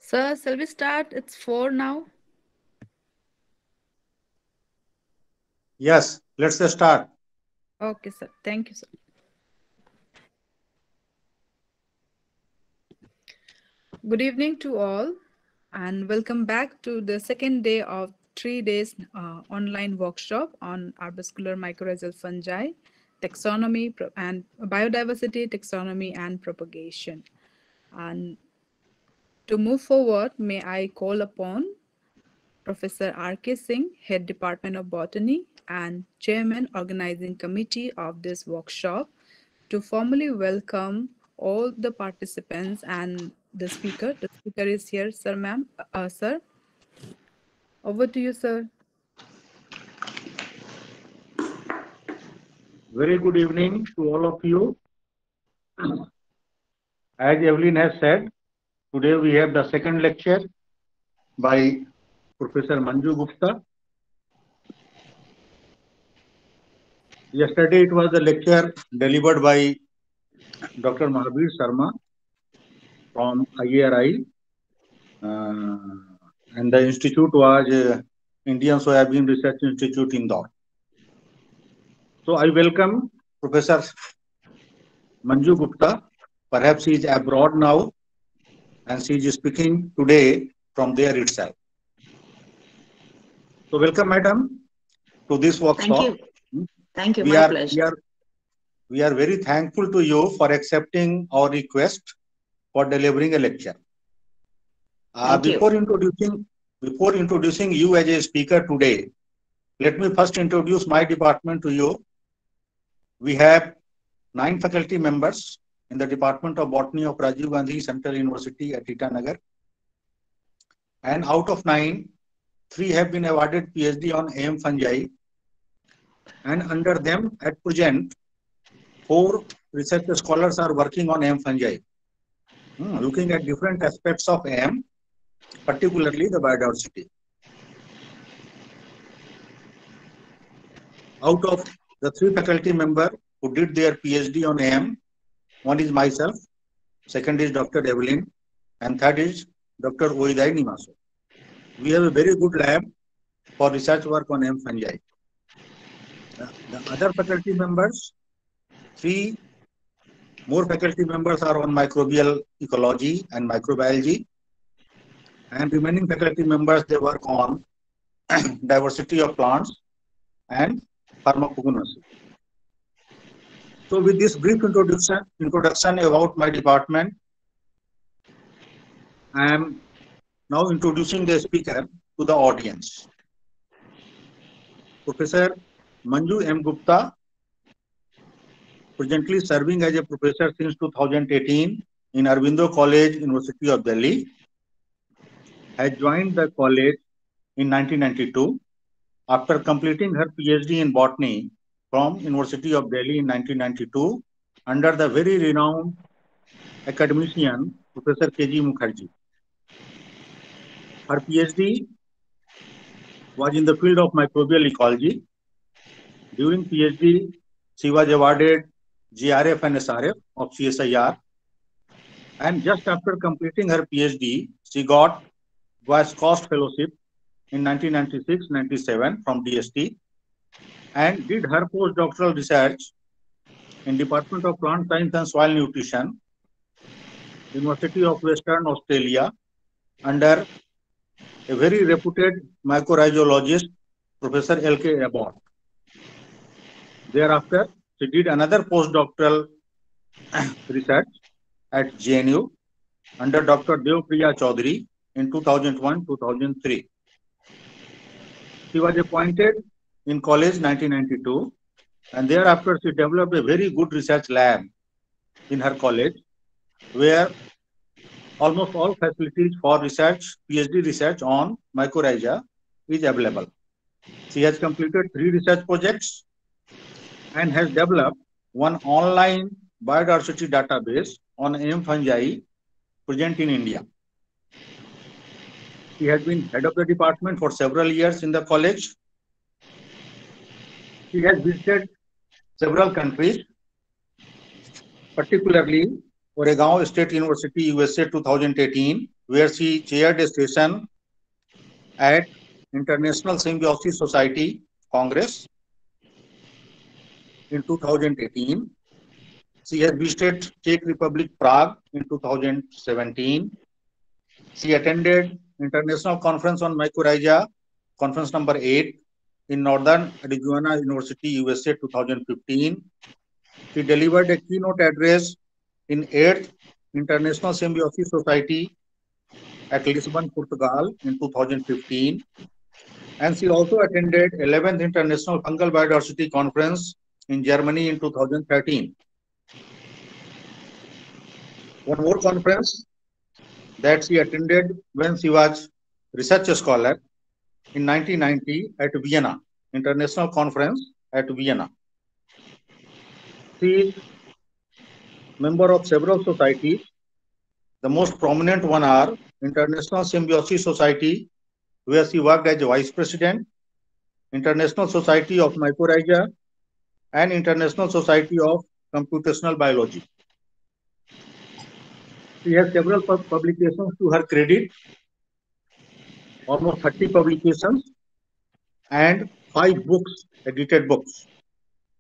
Sir, shall we start? It's 4 now. Yes, let's start. Okay, sir. Thank you, sir. Good evening to all, and welcome back to the second day of 3 days online workshop on Arbuscular Mycorrhizal Fungi, taxonomy and biodiversity, taxonomy and propagation. And to move forward, may I call upon Professor R.K. Singh, Head Department of Botany and Chairman Organizing Committee of this workshop, to formally welcome all the participants and the speaker. The speaker is here, sir, ma'am. Sir, over to you, sir. Very good evening to all of you. As Evelyn has said, today we have the second lecture by Professor Manju Gupta. Yesterday it was the lecture delivered by Dr. Mahavir Sharma from IARI, and the institute was Indian Soybean Research Institute in Indore. So I welcome Professor Manju Gupta. Perhaps he is abroad now and she is speaking today from there itself. So welcome, madam, to this workshop. Thank you. Thank you. My pleasure. We are very thankful to you for accepting our request for delivering a lecture. Before introducing you as a speaker today, let me first introduce my department to you. We have 9 faculty members in the Department of Botany of Rajiv Gandhi Central University at Itanagar. And out of 9, 3 have been awarded PhD on AM fungi. And under them, at present, 4 research scholars are working on AM fungi, looking at different aspects of AM, particularly the biodiversity. Out of the 3 faculty members who did their PhD on AM, one is myself, second is Dr. Evelyn, and third is Dr. Oidai Nimaso. We have a very good lab for research work on AM fungi. The other faculty members, 3 more faculty members are on microbial ecology and microbiology, and remaining faculty members, they work on diversity of plants and pharmacognosy. So with this brief introduction about my department, I am now introducing the speaker to the audience. Professor Manju M. Gupta, presently serving as a professor since 2018 in Aurobindo College, University of Delhi, has joined the college in 1992 after completing her PhD in botany from University of Delhi in 1992 under the very renowned academician Professor K.G. Mukherjee. Her PhD was in the field of microbial ecology. During PhD, she was awarded GRF and SRF of CSIR. And just after completing her PhD, she got Vice Cost Fellowship in 1996-97 from DST and did her postdoctoral research in Department of Plant Science and Soil Nutrition, University of Western Australia, under a very reputed mycorrhizologist, Professor L.K. Abbott. Thereafter, she did another postdoctoral research at JNU under Dr. Devpriya Chaudhary in 2001-2003. She was appointed in college 1992, and thereafter she developed a very good research lab in her college, where almost all facilities for research, PhD research on mycorrhiza is available. She has completed 3 research projects and has developed one online biodiversity database on AM fungi present in India. She has been head of the department for several years in the college. She has visited several countries, particularly Oregon State University, USA 2018, where she chaired a session at International Symbiosis Society Congress in 2018. She has visited Czech Republic, Prague in 2017. She attended International Conference on Mycorrhizae, Conference number 8 in Northern Arizona University, USA 2015. She delivered a keynote address in 8th International Symbiosis Society at Lisbon, Portugal in 2015. And she also attended 11th International Fungal Biodiversity Conference in Germany in 2013. One more conference that she attended when she was research scholar in 1990 at Vienna, International Conference at Vienna. She is member of several societies. The most prominent one are International Symbiosis Society, where she worked as vice president, International Society of Mycorrhizae, and International Society of Computational Biology. She has several publications to her credit, almost 30 publications, and 5 books, edited books.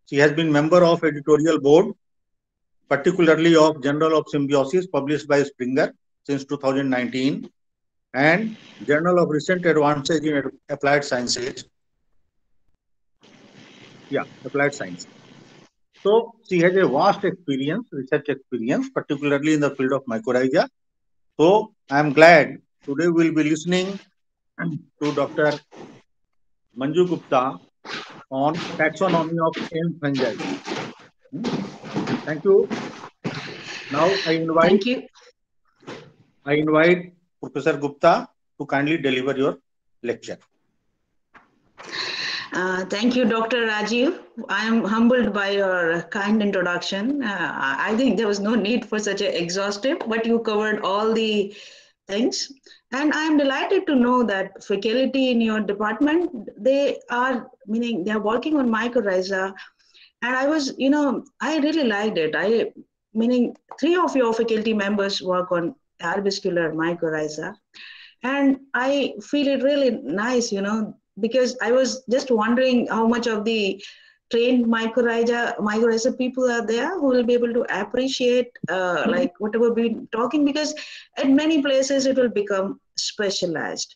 She has been member of editorial board, particularly of Journal of Symbiosis, published by Springer since 2019, and Journal of Recent Advances in Applied Sciences. Yeah, Applied Science. So she has a vast experience, research experience, particularly in the field of mycorrhiza. So I am glad today we'll be listening to Dr. Manju Gupta on taxonomy of AM fungi. Thank you. Now Thank you. I invite Professor Gupta to kindly deliver your lecture. Thank you, Dr. Rajiv. I am humbled by your kind introduction. I think there was no need for such an exhaustive, but you covered all the things. And I'm delighted to know that faculty in your department, they are working on mycorrhiza. And I was, I really liked it. Meaning 3 of your faculty members work on Arbuscular Mycorrhiza. And I feel it really nice, because I was just wondering how much of the trained mycorrhiza people are there who will be able to appreciate like whatever we've been talking, because at many places it will become specialized.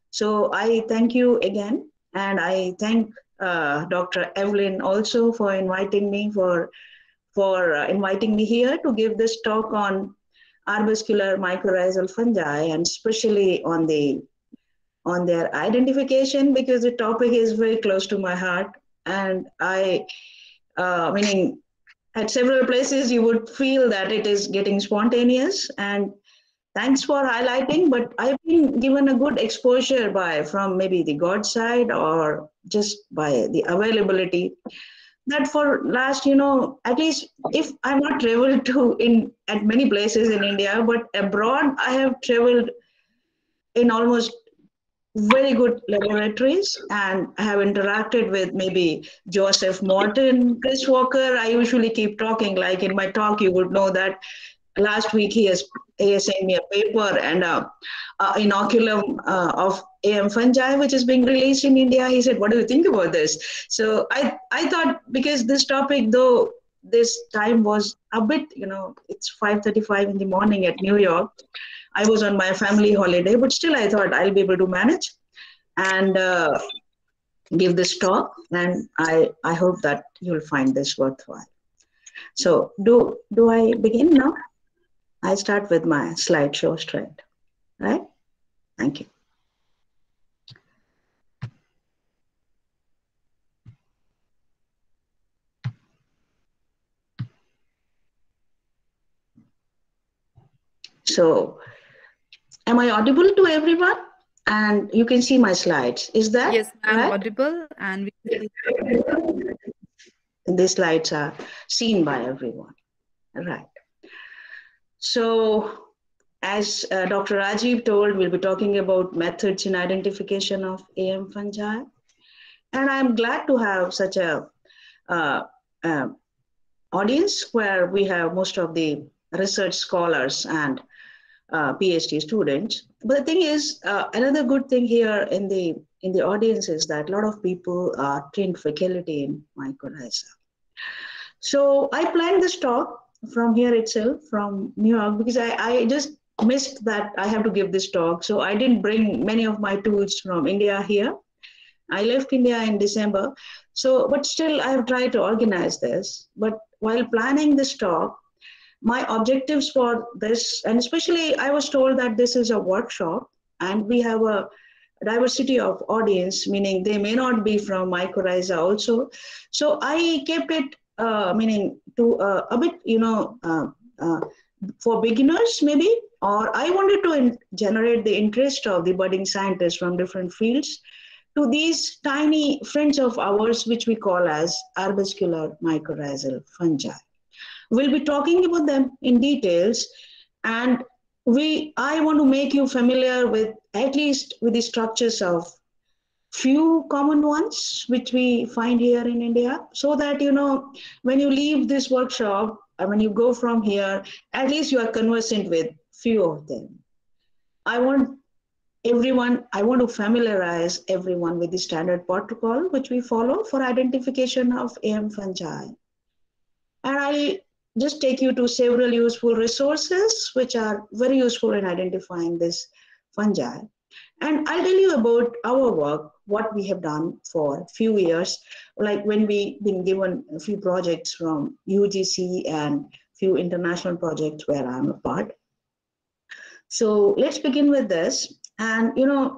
So I thank you again, and I thank Dr. Evelyn also for inviting me inviting me here to give this talk on Arbuscular Mycorrhizal Fungi, and especially on their identification, because the topic is very close to my heart. And meaning at several places you would feel that it is getting spontaneous, and thanks for highlighting, but I've been given a good exposure from maybe the God side or just by the availability, that for last, at least if I'm not traveled at many places in India, but abroad I have traveled in almost very good laboratories, and I have interacted with maybe Joseph Morton, Chris Walker. I usually keep talking, like in my talk, you would know that last week he has sent me a paper and inoculum of AM fungi, which is being released in India. He said, what do you think about this? So I thought, because this topic, though this time was a bit, it's 5:35 in the morning at New York. I was on my family holiday, but still I thought I'll be able to manage and give this talk. And I hope that you'll find this worthwhile. So do I begin now? I start with my slideshow straight, right? Thank you. So, am I audible to everyone? And you can see my slides. Is that yes? I'm right? audible, and the slides are seen by everyone, right? So, as Dr. Rajiv told, we'll be talking about methods in identification of AM fungi, and I'm glad to have such a audience where we have most of the research scholars and PhD students. But the thing is, another good thing here in the audience is that a lot of people are trained faculty in mycorrhizae. So I planned this talk from here itself, from New York, because I just missed that I have to give this talk. So I didn't bring many of my tools from India here. I left India in December. So, but still I have tried to organize this. But while planning this talk, my objectives for this, and especially I was told that this is a workshop and we have a diversity of audience, meaning they may not be from mycorrhiza also. So I kept it, meaning to a bit, for beginners maybe, or I wanted to generate the interest of the budding scientists from different fields to these tiny friends of ours, which we call as arbuscular mycorrhizal fungi. We'll be talking about them in details, and I want to make you familiar with at least with the structures of few common ones which we find here in India, so that when you leave this workshop and when you go from here, at least you are conversant with few of them. I want to familiarize everyone with the standard protocol which we follow for identification of AM fungi. And I'll just take you to several useful resources which are very useful in identifying this fungi. And I'll tell you about our work, what we have done for a few years, like when we've been given a few projects from UGC and few international projects where I'm a part. So let's begin with this. And,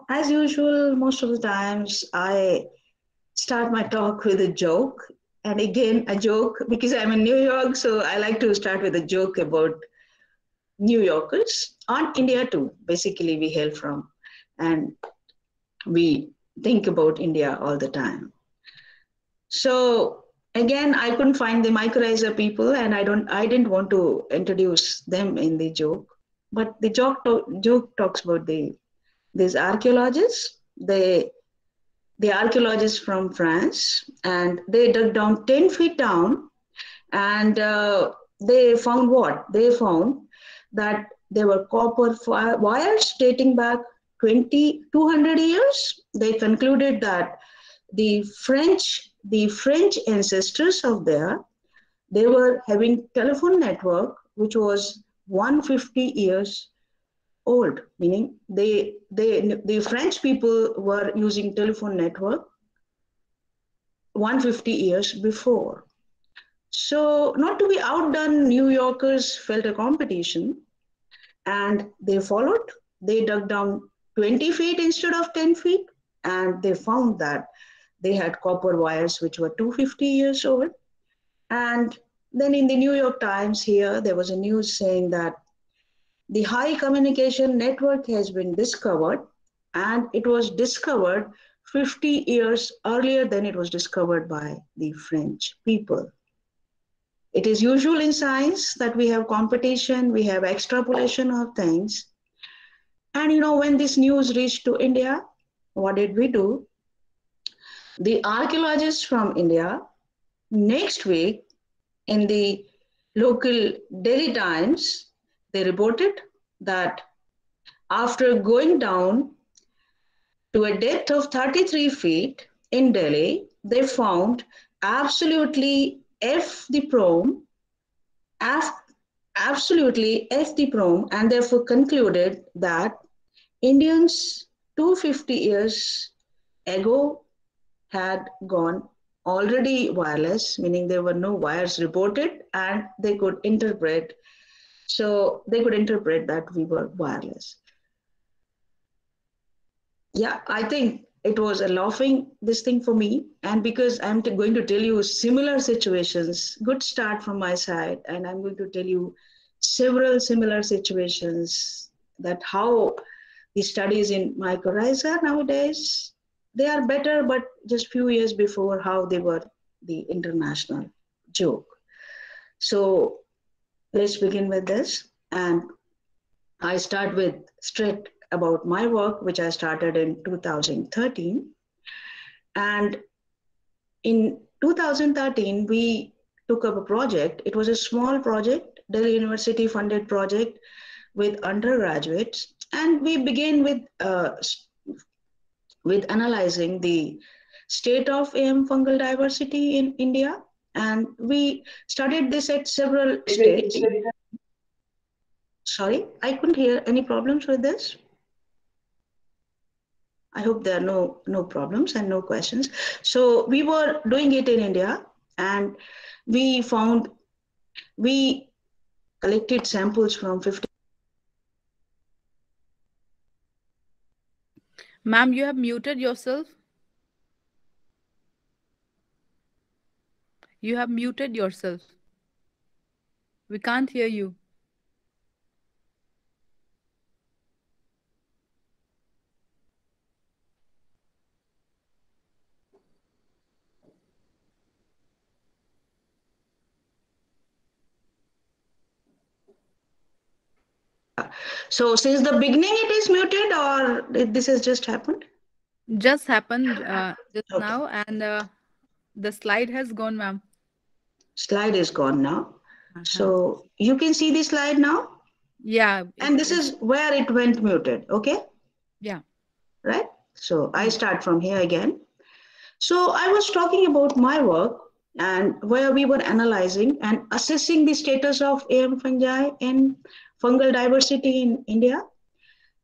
as usual, most of the times I start my talk with a joke. And again, a joke, because I'm in New York, so I like to start with a joke about New Yorkers, on India too. Basically, we hail from, and we think about India all the time. So again, I couldn't find the mycorrhiza people, and I didn't want to introduce them in the joke. But the joke talks about these archaeologists. The archaeologists from France, and they dug down 10 feet down, and they found what? They found that there were copper wires dating back 200 years. They concluded that the French ancestors of they were having telephone network which was 150 years old, meaning the French people were using telephone network 150 years before. So not to be outdone, New Yorkers felt a competition and they followed. They dug down 20 feet instead of 10 feet, and they found that they had copper wires which were 250 years old. And then in the New York Times here, there was a news saying that the high communication network has been discovered, and it was discovered 50 years earlier than it was discovered by the French people. It is usual in science that we have competition, we have extrapolation of things. And when this news reached to India, what did we do? The archaeologists from India, next week in the local Delhi Times, they reported that after going down to a depth of 33 feet in Delhi, they found absolutely absolutely F the prom, and therefore concluded that Indians 250 years ago had gone already wireless, meaning there were no wires reported, and they could interpret that we were wireless. Yeah, I think it was a laughing this thing for me, and because I'm going to tell you similar situations, good start from my side, and I'm going to tell you several similar situations that how the studies in mycorrhiza nowadays, they are better, but just few years before how they were the international joke. So let's begin with this. And I start with straight about my work, which I started in 2013. And in 2013, we took up a project. It was a small project, Delhi University funded project, with undergraduates, and we begin with analyzing the state of AM fungal diversity in India. And we studied this at several states. Sorry, I couldn't hear. Any problems with this? I hope there are no problems and no questions. So we were doing it in India, and we collected samples from 50. Ma'am, you have muted yourself. You have muted yourself. We can't hear you. So since the beginning it is muted, or this has just happened? Just happened just Okay. now, and the slide has gone, ma'am. Slide is gone now. So you can see the slide now? Yeah. And this is where it went muted, okay? Yeah. Right? So I start from here again. So I was talking about my work, and where we were analyzing and assessing the status of AM fungi and fungal diversity in India.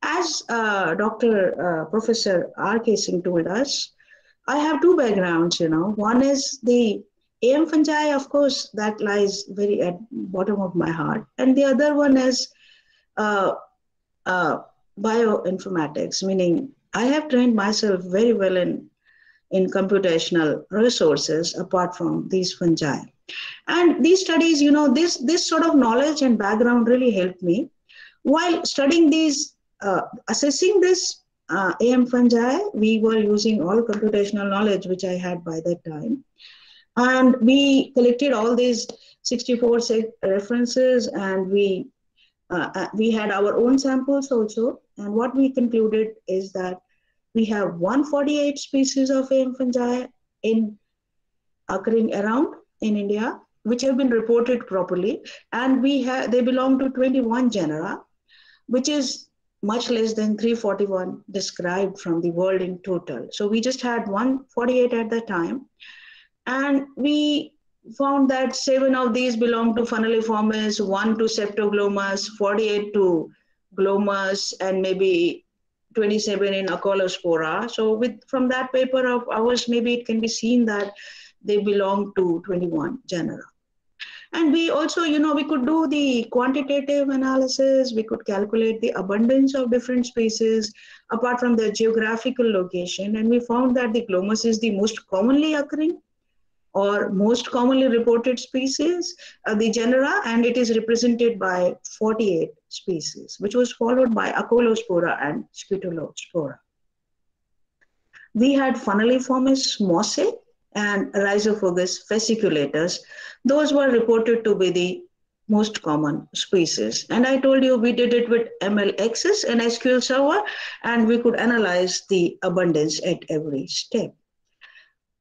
As Professor R.K. Singh told us, I have two backgrounds, One is the AM fungi, of course, that lies very at bottom of my heart. And the other one is bioinformatics, meaning I have trained myself very well in computational resources apart from these fungi. And these studies, this sort of knowledge and background really helped me. While studying these, assessing this AM fungi, we were using all computational knowledge which I had by that time. And we collected all these 64 references, and we had our own samples also. And what we concluded is that we have 148 species of AM fungi occurring around in India, which have been reported properly, and they belong to 21 genera, which is much less than 341 described from the world in total. So we just had 148 at the time, and we found that 7 of these belong to Funneliformis, 1 to Septoglomus, 48 to Glomus, and maybe 27 in Acolospora. So from that paper of ours, maybe it can be seen that they belong to 21 genera. And we also, we could do the quantitative analysis. We could calculate the abundance of different species apart from their geographical location. And we found that the Glomus is the most commonly occurring or most commonly reported species, the genera, and it is represented by 48 species, which was followed by Acolospora and Scutulospora. We had Funneliformis mossae and Rhizophagus fasciculatus. Those were reported to be the most common species. And I told you we did it with MLXs and SQL Server, and we could analyze the abundance at every step.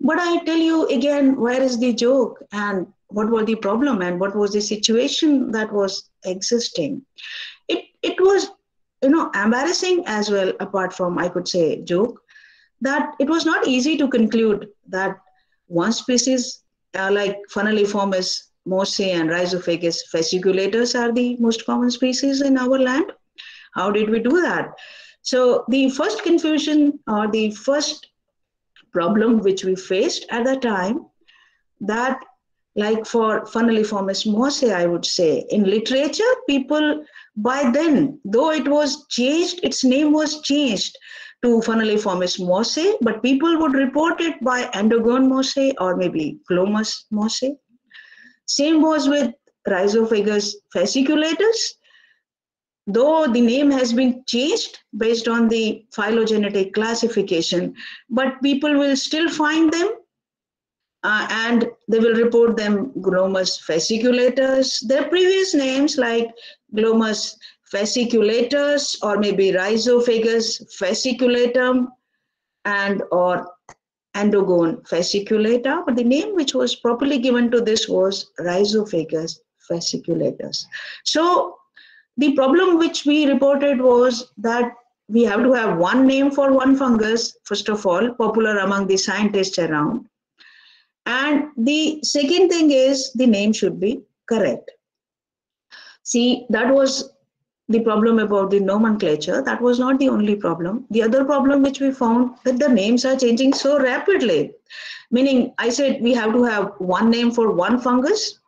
But I tell you again, where is the joke, and what was the problem, and what was the situation that was existing? It was, embarrassing as well, apart from, I could say, joke, that it was not easy to conclude that one species like Funneliformis mossae and Rhizophagus fasciculatus are the most common species in our land. How did we do that? So the first confusion, or the first problem which we faced at the time, that like for Funneliformis mossae, I would say, in literature, people by then, though it was changed, its name was changed to Funneliformis mossae, but people would report it by Endogone mossae or maybe Glomus mossae. Same was with Rhizophagus fasciculatus. Though the name has been changed based on the phylogenetic classification, but people will still find them and they will report them Glomus fasciculatus. Their previous names like Glomus fasciculatus or maybe Rhizophagus fasciculatum and or Endogone fasciculata, but the name which was properly given to this was Rhizophagus fasciculatus. So The problem which we reported was that we have to have one name for one fungus, first of all, popular among the scientists around. And the second thing is the name should be correct. See, that was the problem about the nomenclature. That was not the only problem. The other problem which we found, that the names are changing so rapidly. Meaning, I said we have to have one name for one fungus,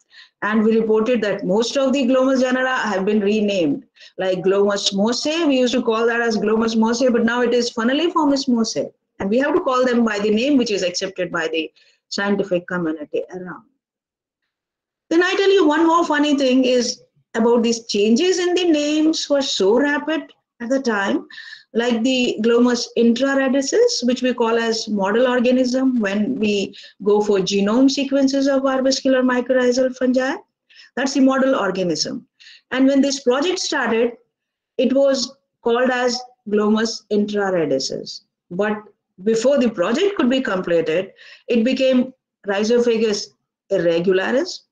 and we reported that most of the Glomus genera have been renamed. Like Glomus mossae, we used to call that as Glomus mossae, but now it is Funneliformis mossae. And we have to call them by the name which is accepted by the scientific community around. Then I tell you one more funny thing is about these changes in the names were so rapid at the time, like the Glomus intraradices, which we call as model organism when we go for genome sequences of Arbuscular mycorrhizal fungi. That's the model organism. And when this project started, it was called as Glomus intraradices. But before the project could be completed, it became Rhizophagus irregularis.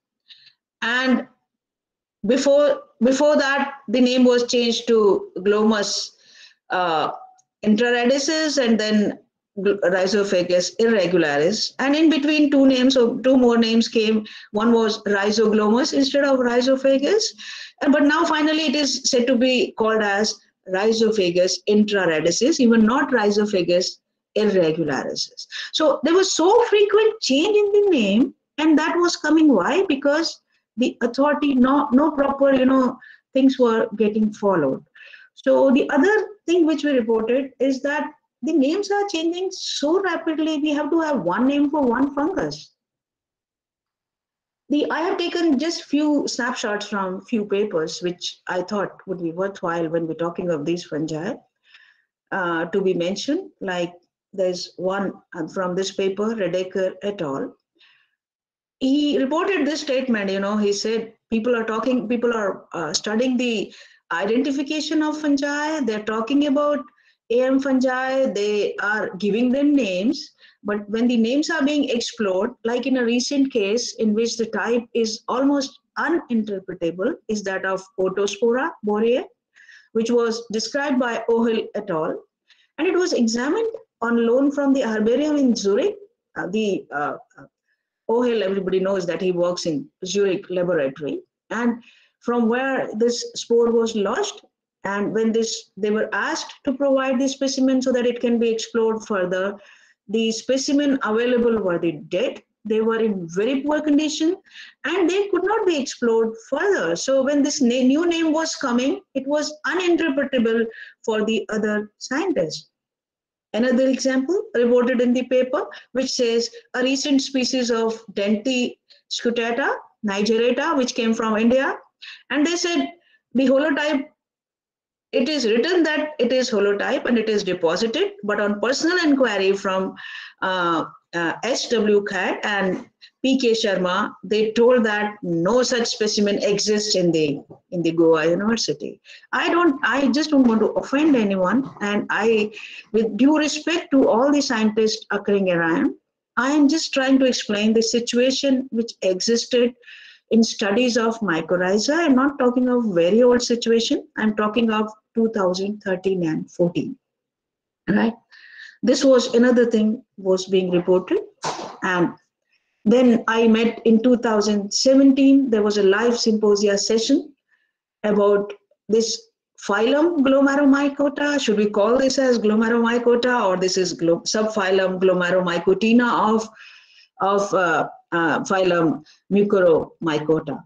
And before that, the name was changed to Glomus intraradices and then Rhizophagus irregularis. And in between two names, so two more names came. One was Rhizoglomus instead of Rhizophagus. But now finally it is said to be called as Rhizophagus intraradices, even not Rhizophagus irregularis. So there was so frequent change in the name, and that was coming. Why? Because the authority, no proper, things were getting followed. So the other thing which we reported is that the names are changing so rapidly, we have to have one name for one fungus. I have taken just few snapshots from few papers, which I thought would be worthwhile when we're talking of these fungi to be mentioned. Like there's one from this paper, Redeker et al. He reported this statement, he said people are studying the identification of fungi. They're talking about AM fungi. They are giving them names, but when the names are being explored, like in a recent case in which the type is almost uninterpretable, is that of Otospora boreae, which was described by O'Hill et al. And it was examined on loan from the herbarium in Zurich. O'Hill, everybody knows that he works in Zurich laboratory, and from where this spore was lodged, and when they were asked to provide the specimen so that it can be explored further, the specimen available were the dead. They were in very poor condition, and they could not be explored further. So when this new name was coming, it was uninterpretable for the other scientists. Another example reported in the paper, which says a recent species of Denti scutata, nigerata, which came from India. And they said the holotype, it is written that it is holotype and it is deposited, but on personal inquiry from S.W. Khat and P.K. Sharma, they told that no such specimen exists in the Goa University. I just don't want to offend anyone, and with due respect to all the scientists occurring around, I am just trying to explain the situation which existed in studies of mycorrhizae. I'm not talking of very old situation. I'm talking of 2013 and 14. Right? This was another thing was being reported, and then I met in 2017. There was a live symposia session about this phylum Glomeromycota. Should we call this as Glomeromycota, or this is subphylum Glomeromycotina of phylum Mycorrhizomycota?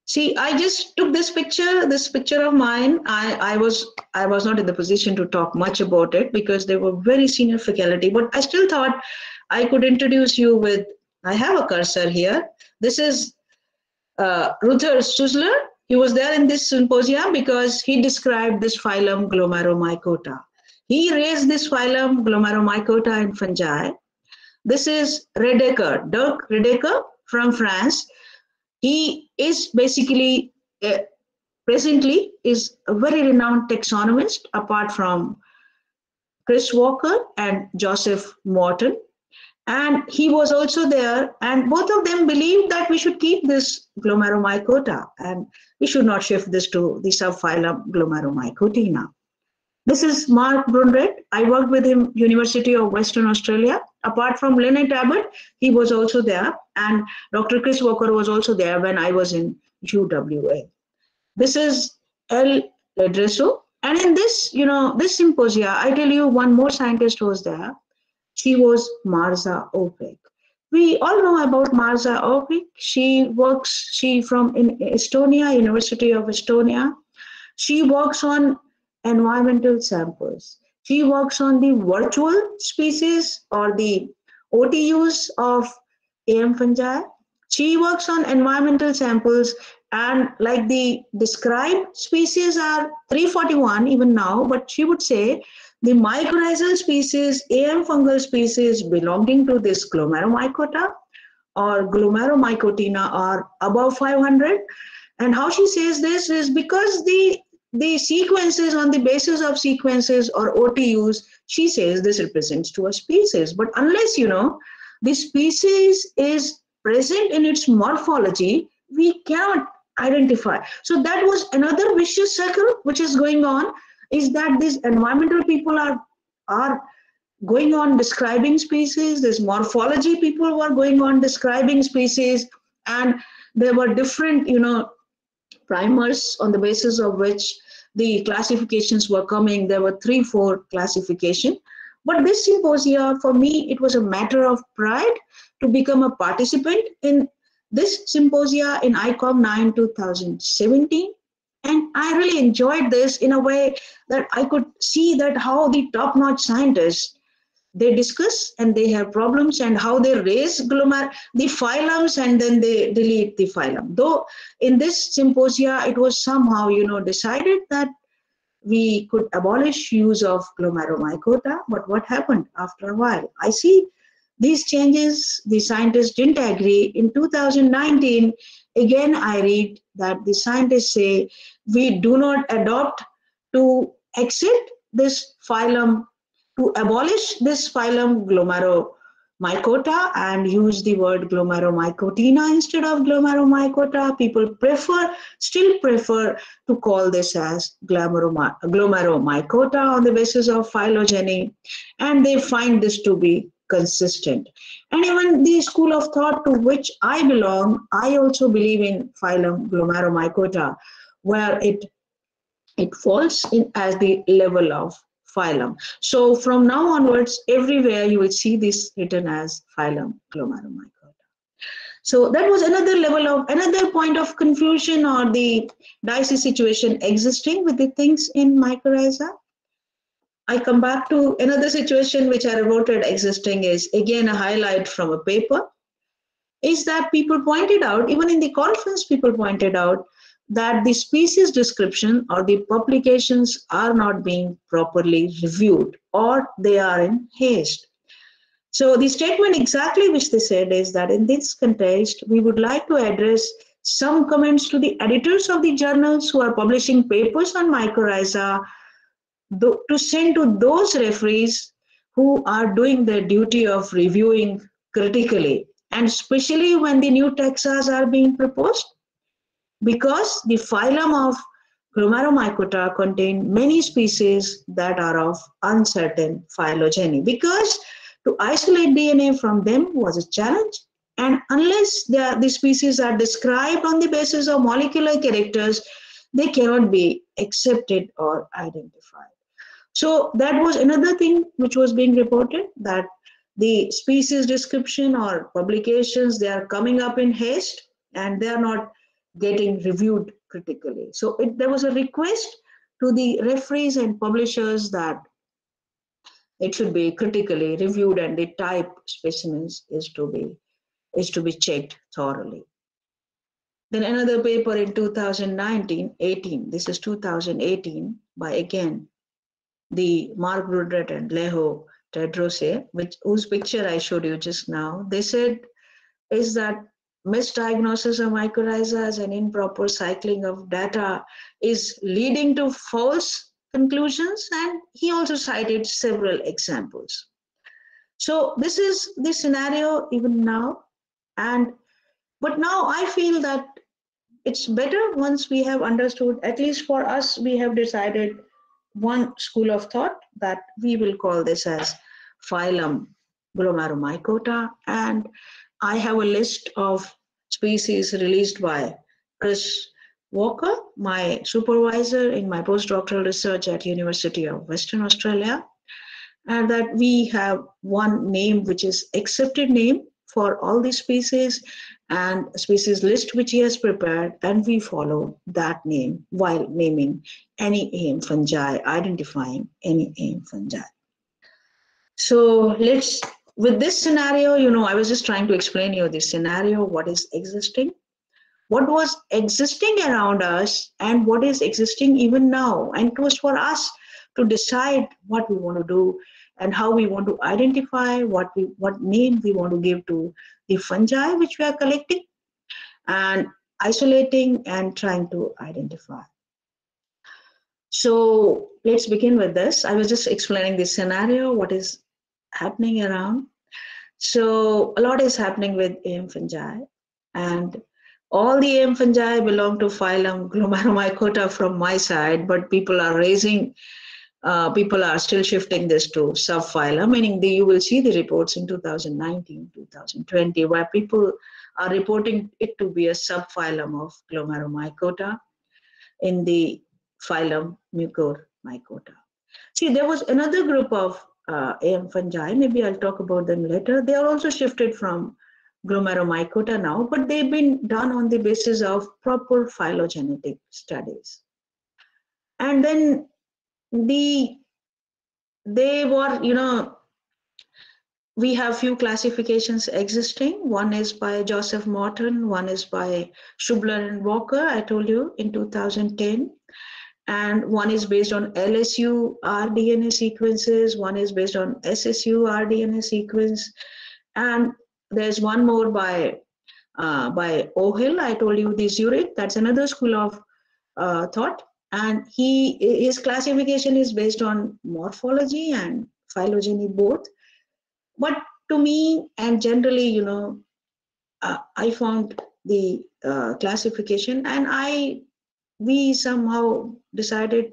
See, I just took this picture of mine. I was not in the position to talk much about it because they were very senior faculty, but I still thought I could introduce you with, I have a cursor here. This is Ruther Sussler. He was there in this symposium because he described this phylum Glomeromycota. He raised this phylum Glomeromycota in fungi. This is Redeker, Dirk Redeker from France. He is basically, presently, is a very renowned taxonomist apart from Chris Walker and Joseph Morton. And he was also there, and both of them believed that we should keep this Glomeromycota and we should not shift this to the subphylum Glomeromycotina. This is Mark Brunred. I worked with him, University of Western Australia. Apart from Lynette Abbott, he was also there, and Dr. Chris Walker was also there when I was in UWA. This is El Ledreso. And in this, this symposia, I tell you, one more scientist was there. She was Marza Opek. We all know about Marza Opek. She from in Estonia, University of Estonia. She works on environmental samples. She works on the virtual species or the OTUs of AM fungi. She works on environmental samples, and like the described species are 341 even now, but she would say the mycorrhizal species, AM fungal species belonging to this Glomeromycota or Glomeromycotina are above 500. And how she says this is because the sequences, on the basis of sequences or OTUs, she says this represents to a species. But unless, the species is present in its morphology, we cannot identify. So that was another vicious circle which is going on, is that these environmental people are going on describing species, this morphology people were going on describing species, and there were different, primers on the basis of which the classifications were coming. There were 3-4 classification. But this symposia, for me, it was a matter of pride to become a participant in this symposia in ICOM 9 2017. And I really enjoyed this in a way that I could see that how the top-notch scientists, they discuss and they have problems, and how they raise the phylums and then they delete the phylum. Though in this symposia, it was somehow, decided that we could abolish use of Glomeromycota, but what happened after a while? I see these changes, the scientists didn't agree. In 2019, again, I read that the scientists say we do not adopt to accept this phylum, to abolish this phylum Glomeromycota and use the word Glomeromycotina instead of Glomeromycota. People still prefer to call this as Glomeromycota on the basis of phylogeny, and they find this to be consistent. And even the school of thought to which I belong, I also believe in phylum Glomeromycota, where it falls in as the level of phylum. So from now onwards, everywhere you will see this written as phylum Glomeromycota. So that was another point of confusion or the dicey situation existing with the things in mycorrhiza. I come back to another situation which I reported existing, is again a highlight from a paper, is that people pointed out, even in the conference people pointed out, that the species description or the publications are not being properly reviewed, or they are in haste. So the statement exactly which they said is that in this context, we would like to address some comments to the editors of the journals who are publishing papers on mycorrhiza, to send to those referees who are doing their duty of reviewing critically, and especially when the new taxas are being proposed, because the phylum of Glomeromycota contain many species that are of uncertain phylogeny, because to isolate DNA from them was a challenge, and unless the species are described on the basis of molecular characters, they cannot be accepted or identified. So that was another thing which was being reported, that the species description or publications, they are coming up in haste and they are not getting reviewed critically. So there was a request to the referees and publishers that it should be critically reviewed and the type specimens is to be checked thoroughly. Then another paper in 2018, this is 2018, by again the Mark Brunred and Leho Tedrose, whose picture I showed you just now. They said is that misdiagnosis of mycorrhiza as an improper cycling of data is leading to false conclusions, and he also cited several examples. So this is the scenario even now. But now I feel that it's better once we have understood, at least for us, we have decided one school of thought that we will call this as phylum Glomeromycota. And I have a list of species released by Chris Walker, my supervisor in my postdoctoral research at University of Western Australia, and that we have one name which is accepted name for all these species and species list which he has prepared, and we follow that name while naming any AM fungi, identifying any AM fungi. So let's, with this scenario, I was just trying to explain you this scenario, what is existing, what was existing around us, and what is existing even now. And it was for us to decide what we want to do and how we want to identify, what name we want to give to the fungi which we are collecting and isolating and trying to identify. So let's begin with this. I was just explaining this scenario, what is happening around. So a lot is happening with AM fungi, and all the AM fungi belong to phylum Glomeromycota from my side, but people are still shifting this to subphylum, meaning you will see the reports in 2019, 2020, where people are reporting it to be a subphylum of Glomeromycota in the phylum Mycorrhizae. See, there was another group of AM fungi, maybe I'll talk about them later. They are also shifted from Glomeromycota now, but they've been done on the basis of proper phylogenetic studies. And then they were, we have few classifications existing. One is by Joseph Morton, one is by Schubler and Walker, I told you, in 2010. And one is based on LSU rDNA sequences, one is based on SSU rDNA sequence, and there's one more by O'Hill. I told you the Zurich, that's another school of thought, and his classification is based on morphology and phylogeny both. But to me, and generally, I found the classification, and we somehow decided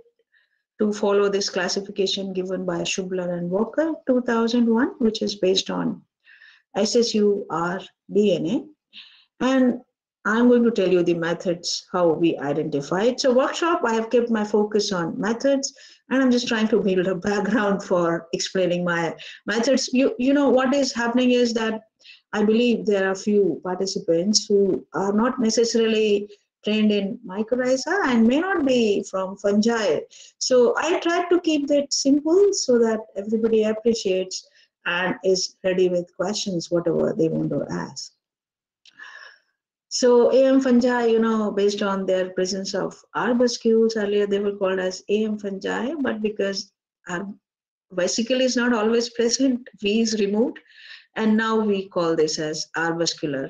to follow this classification given by Schubler and Walker 2001, which is based on SSU rDNA. And I'm going to tell you the methods, how we identify. It's a workshop. I have kept my focus on methods, and I'm just trying to build a background for explaining my methods. You know, what is happening is that I believe there are few participants who are not necessarily trained in mycorrhiza and may not be from fungi. So I try to keep that simple so that everybody appreciates and is ready with questions, whatever they want to ask. So AM fungi, based on their presence of arbuscules, earlier they were called as AM fungi, but because our vesicle is not always present, V is removed, and now we call this as arbuscular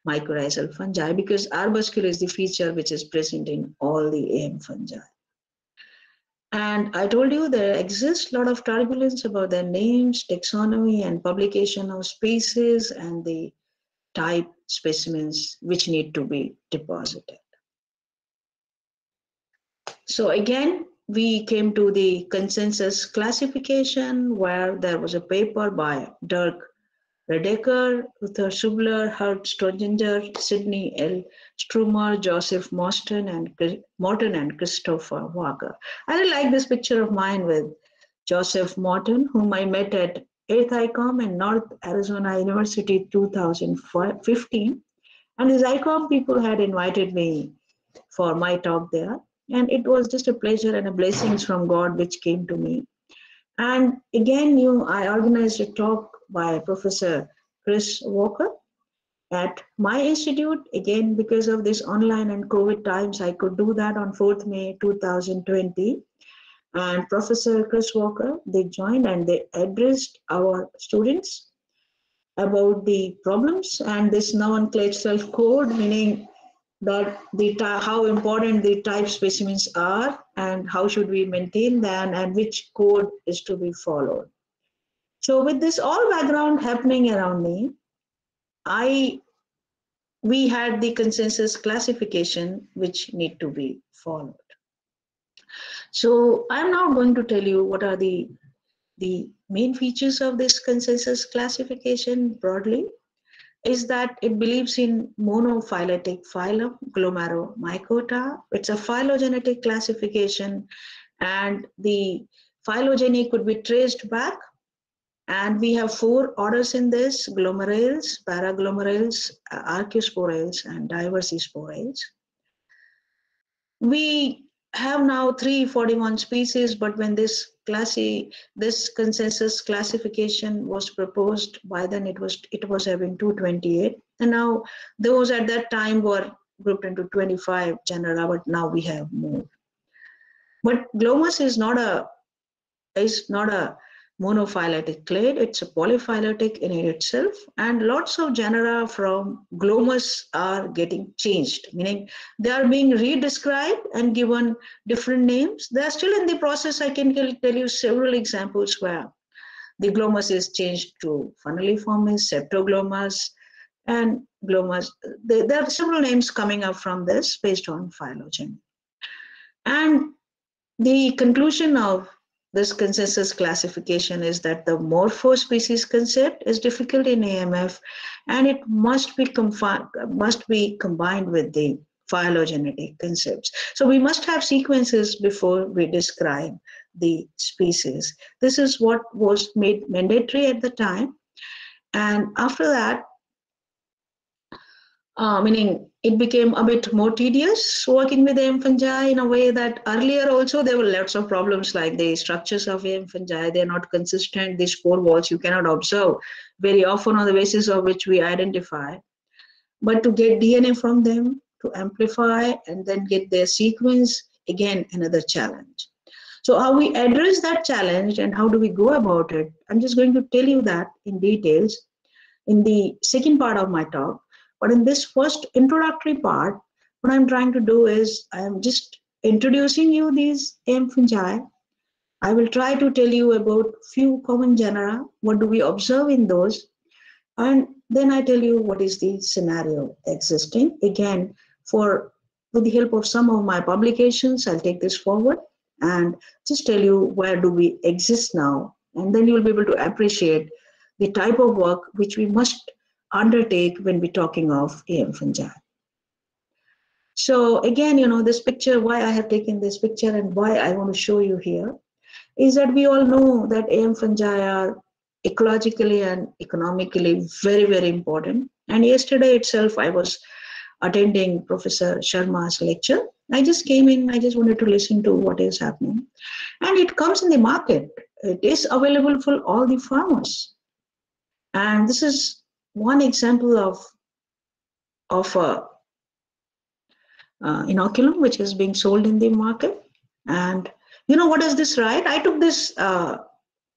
mycorrhizal fungi, because arbuscule is the feature which is present in all the AM fungi. And I told you there exists a lot of turbulence about their names, taxonomy, and publication of species and the type specimens which need to be deposited. So again, we came to the consensus classification where there was a paper by Dirk Redeker, Luther Schubler, Hert Strozinger, Sidney L. Strumer, Joseph Morton, and Christopher Walker. I really like this picture of mine with Joseph Morton, whom I met at 8th ICOM in North Arizona University 2015. And these ICOM people had invited me for my talk there. And it was just a pleasure and a blessings from God which came to me. And again, I organized a talk by Professor Chris Walker at my institute. Again, because of this online and COVID times, I could do that on 4th May 2020. And Professor Chris Walker, they joined and they addressed our students about the problems and this nomenclature code, meaning that how important the type specimens are and how should we maintain them and which code is to be followed. So with this all background happening around me, we had the consensus classification which need to be followed. So I'm now going to tell you what are the main features of this consensus classification broadly. Is that it believes in monophyletic phylum, Glomeromycota. It's a phylogenetic classification, and the phylogeny could be traced back. And we have 4 orders in this: glomerales, paraglomerales, archosporales, and diversisporales. We have now 341 species, but when this consensus classification was proposed, by then it was having 228, and now those at that time were grouped into 25 genera, but now we have more. But Glomus is not a monophyletic clade, it's a polyphyletic in itself, and lots of genera from Glomus are getting changed, meaning they are being redescribed and given different names. They are still in the process. I can tell you several examples where the Glomus is changed to Funneliformis, Septoglomus, and Glomus. There are several names coming up from this based on phylogeny. And the conclusion of this consensus classification is that the morphospecies concept is difficult in AMF, and it must be combined with the phylogenetic concepts. So we must have sequences before we describe the species. This is what was made mandatory at the time, and after that, meaning it became a bit more tedious working with AM fungi in a way that earlier also there were lots of problems, like the structures of AM fungi, they're not consistent, the spore walls you cannot observe very often on the basis of which we identify. But to get DNA from them, to amplify and then get their sequence, again, another challenge. So how we address that challenge and how do we go about it, I'm just going to tell you that in details in the second part of my talk. But in this first introductory part, what I'm trying to do is I am just introducing you these AM fungi. I will try to tell you about few common genera, what do we observe in those, and then I tell you what is the scenario existing. Again, with the help of some of my publications, I'll take this forward and just tell you where do we exist now, and then you'll be able to appreciate the type of work which we must undertake when we're talking of AM fungi. So again, this picture, why I have taken this picture and why I want to show you here is that we all know that AM fungi are ecologically and economically very, very important. And yesterday itself, I was attending Professor Sharma's lecture. I just came in, I just wanted to listen to what is happening. And it comes in the market. It is available for all the farmers. And this is one example of a inoculum which is being sold in the market. And what is this, right? I took this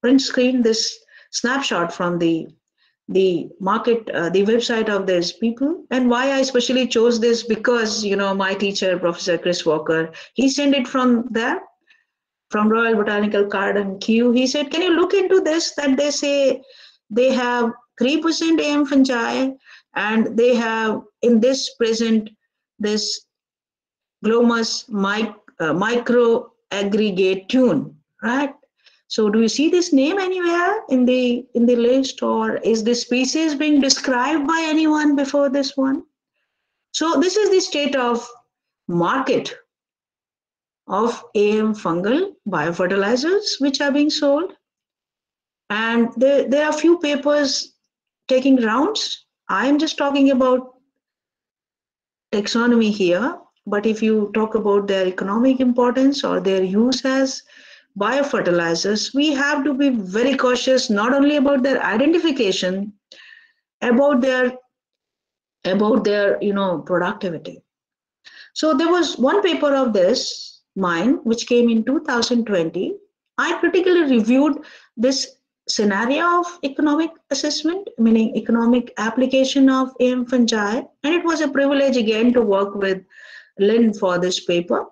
print screen, this snapshot from the market, the website of these people. And why I especially chose this, because my teacher, Professor Chris Walker, he sent it from there, from Royal Botanical Garden, Kew. He said, can you look into this, that they say they have 3% AM fungi, and they have in this present this Glomus microaggregate tune, right? So do you see this name anywhere in the list, or is this species being described by anyone before this one? So this is the state of market of AM fungal biofertilizers which are being sold. And there are few papers taking rounds. I'm just talking about taxonomy here, but if you talk about their economic importance or their use as biofertilizers, we have to be very cautious, not only about their identification, about their productivity. So there was one paper of mine which came in 2020. I critically reviewed this scenario of economic assessment, meaning economic application of AM fungi, and it was a privilege again to work with Lynn for this paper.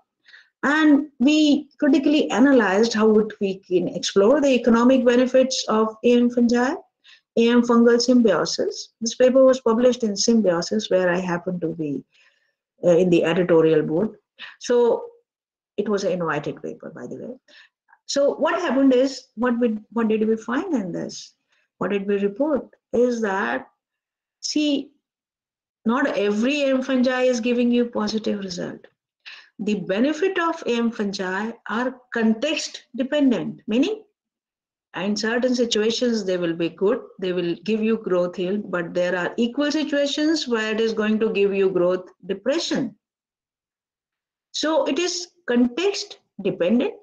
And we critically analyzed how we can explore the economic benefits of AM fungi, AM fungal symbiosis. This paper was published in Symbiosis, where I happen to be in the editorial board. So it was an invited paper, by the way. So what happened is, what did we find in this? What did we report? Is that, see, not every AM fungi is giving you positive result. The benefit of AM fungi are context dependent, meaning in certain situations they will be good, they will give you growth yield, but there are equal situations where it is going to give you growth depression. So it is context dependent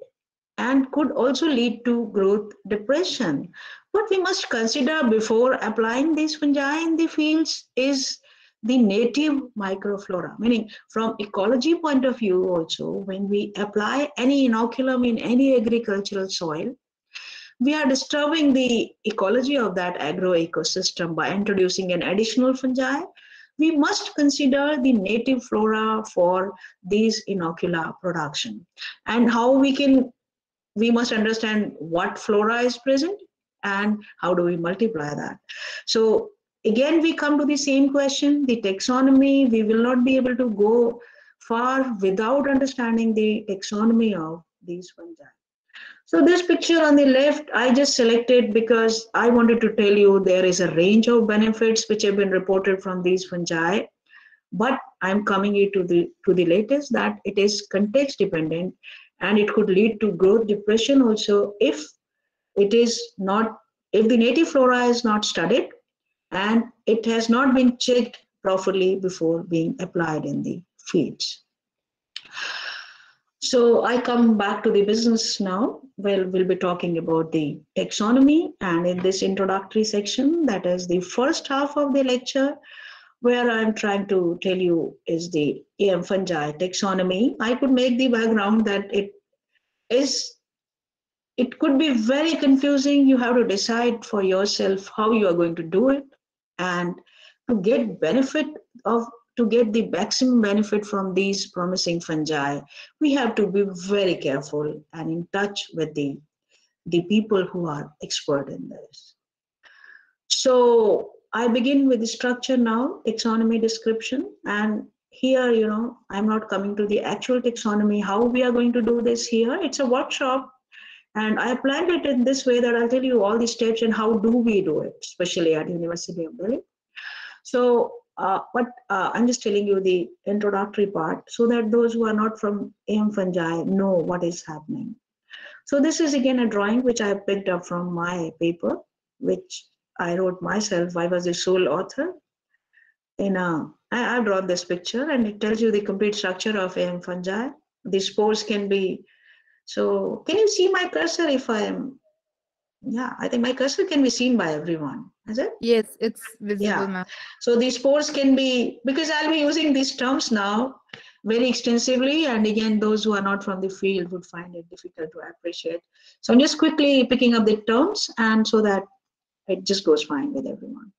and could also lead to growth depression. What we must consider before applying these fungi in the fields is the native microflora, meaning from ecology point of view also, when we apply any inoculum in any agricultural soil, we are disturbing the ecology of that agro ecosystem by introducing an additional fungi. We must consider the native flora for these inocula production and how we must understand what flora is present and how do we multiply that. So again, we come to the same question, the taxonomy. We will not be able to go far without understanding the taxonomy of these fungi. So this picture on the left, I just selected because I wanted to tell you there is a range of benefits which have been reported from these fungi. But I'm coming to the latest that it is context dependent and it could lead to growth depression also if it is not, if the native flora is not studied and it has not been checked properly before being applied in the fields. So I come back to the business now. Well, we'll be talking about the taxonomy, and in this introductory section, that is the first half of the lecture, where I'm trying to tell you is the AM fungi taxonomy. I could make the background that it could be very confusing. You have to decide for yourself how you are going to do it, and to get to get the maximum benefit from these promising fungi, we have to be very careful and in touch with the people who are expert in this. So I begin with the structure now, taxonomy description, and here, I'm not coming to the actual taxonomy, how we are going to do this here. It's a workshop, and I planned it in this way that I'll tell you all the steps and how do we do it, especially at University of Delhi. So, I'm just telling you the introductory part so that those who are not from AM fungi know what is happening. So this is again a drawing which I picked up from my paper, which I wrote myself. I was the sole author. I've drawn this picture, and it tells you the complete structure of AM fungi. The spores can be, so can you see my cursor if I am, yeah, I think my cursor can be seen by everyone, is it? Yes, it's visible, Yeah. ma'am. So these spores can be, because I'll be using these terms now very extensively, and again, those who are not from the field would find it difficult to appreciate. So I'm just quickly picking up the terms, and so that it just goes fine with everyone.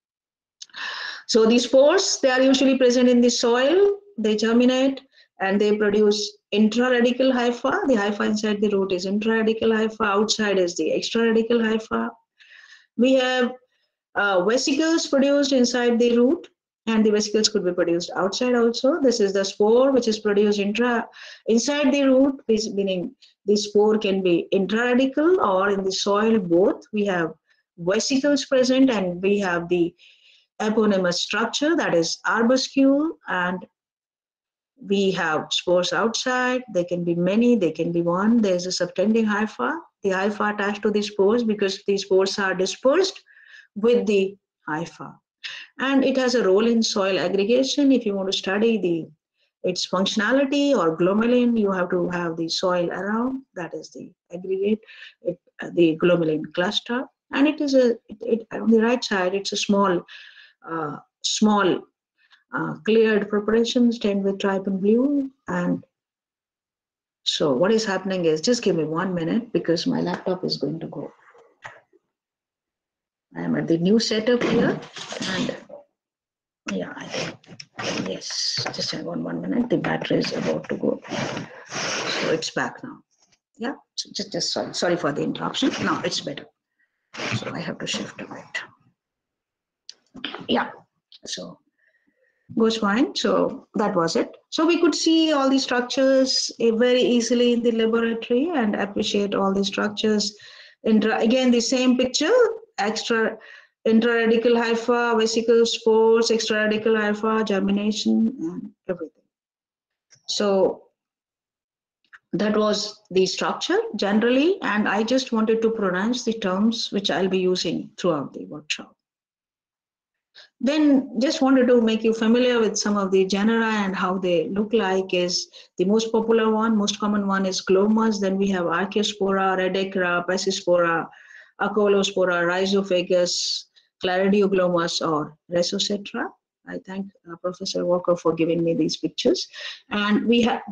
So these spores, they are usually present in the soil, they germinate, and they produce intraradical hypha. The hypha inside the root is intraradical hypha, outside is the extraradical hypha. We have vesicles produced inside the root, and the vesicles could be produced outside also. This is the spore which is produced inside the root, meaning the spore can be intraradical or in the soil both. We have vesicles present, and we have the eponymous structure, that is arbuscule, and we have spores outside. They can be many, they can be one. There's a subtending hypha, the hypha attached to the spores because the spores are dispersed with the hypha. And it has a role in soil aggregation. If you want to study its functionality or glomalin, you have to have the soil around, that is the aggregate, the glomalin cluster. And it is on the right side, it's a small cleared preparation stained with trypan blue. And so what is happening is, just give me 1 minute because my laptop is going to go. I am at the new setup here, and Yeah, I think, yes, just hang on 1 minute. The battery is about to go. So it's back now. Yeah, so just sorry for the interruption. Now it's better. So I have to shift a bit. Yeah, so goes fine. So that was it. So we could see all the structures very easily in the laboratory and appreciate all the structures. Again, the same picture, intraradical hypha, vesicle spores, extraradical hypha, germination, and everything. So that was the structure generally, and I just wanted to pronounce the terms which I'll be using throughout the workshop. Then just wanted to make you familiar with some of the genera and how they look like. Is the most popular one, most common one is Glomus. Then we have Archaeospora, Redacra, Pachyspora, Acolospora, Rhizophagus, Claridioglommus, or Rhesocetra. I thank Professor Walker for giving me these pictures. And we have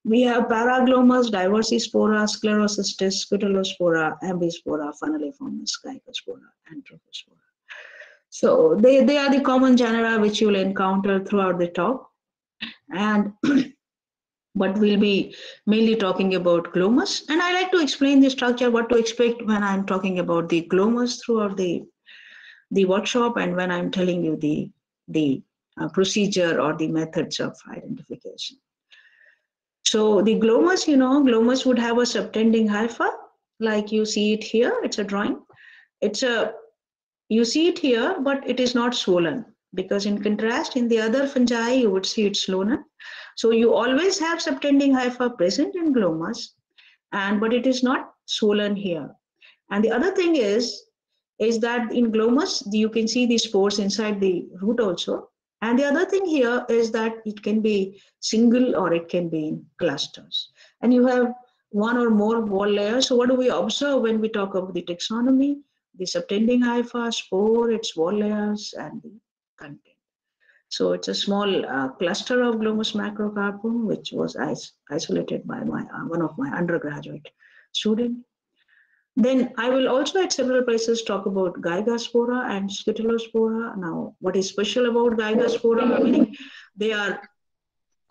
we have Paraglomus, Diversispora, Sclerocystis, Scutellospora, Ambispora, Funneliformis, Gycospora, and Trophospora. So they are the common genera which you will encounter throughout the talk. And but we'll be mainly talking about Glomus. And I like to explain the structure, what to expect when I'm talking about the Glomus throughout the workshop and when I'm telling you the procedure or the methods of identification. So the Glomus, Glomus would have a subtending hypha, like you see it here. It's a drawing. You see it here, but it is not swollen, because in contrast, in the other fungi, you would see it swollen. So you always have subtending hypha present in Glomus, but it is not swollen here. And the other thing is that in Glomus, you can see the spores inside the root also. And the other thing here is that it can be single or it can be in clusters. And you have one or more wall layers. So what do we observe when we talk about the taxonomy? The subtending hypha, spore, its wall layers, and the content. So it's a small cluster of Glomus macrocarpum, which was isolated by one of my undergraduate students. Then I will also at several places talk about Gygaspora and Scutellospora. Now, what is special about Gygaspora? Meaning they are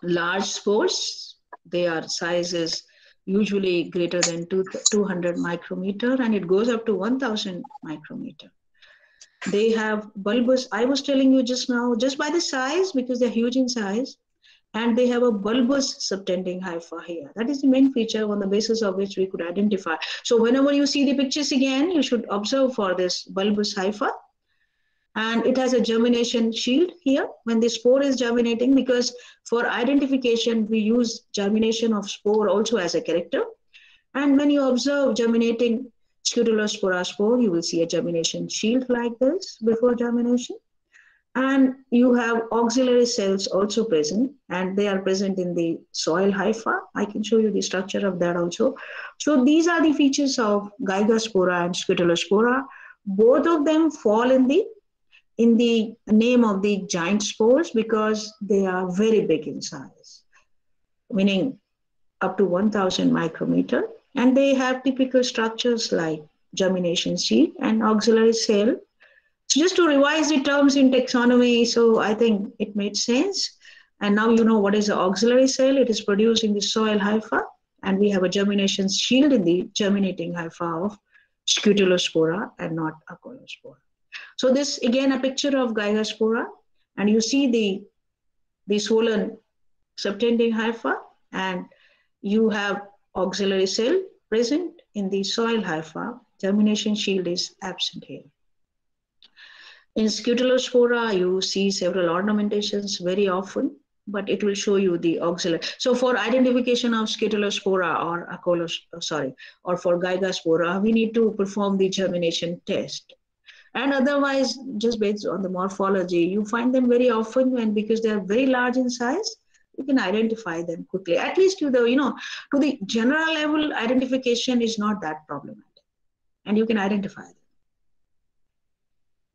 large spores. Their size is usually greater than 200 micrometer, and it goes up to 1000 micrometer. They have bulbous, I was telling you just now, just by the size, because they're huge in size, and they have a bulbous subtending hypha here. That is the main feature on the basis of which we could identify. So whenever you see the pictures again, you should observe for this bulbous hypha. And it has a germination shield here when the spore is germinating, because for identification, we use germination of spore also as a character. And when you observe germinating Scutellospora spore, you will see a germination shield like this before germination. And you have auxiliary cells also present, and they are present in the soil hypha. I can show you the structure of that also. So these are the features of Gygaspora and Scutellospora. Both of them fall in the name of the giant spores because they are very big in size, meaning up to 1000 micrometer. And they have typical structures like germination seed and auxiliary cell. So just to revise the terms in taxonomy, so I think it made sense. And now you know what is the auxiliary cell. It is produced in the soil hypha, and we have a germination shield in the germinating hypha of Scutellospora and not Acolospora. So this again a picture of Gygaspora, and you see the swollen subtending hypha, and you have auxiliary cell present in the soil hypha. Germination shield is absent here. In Scutellospora, you see several ornamentations very often, but it will show you the auxiliary. So for identification of Scutellospora or for Gygaspora, we need to perform the germination test. And otherwise, just based on the morphology, you find them very often, and because they are very large in size, you can identify them quickly. At least to the general level, identification is not that problematic, and you can identify them.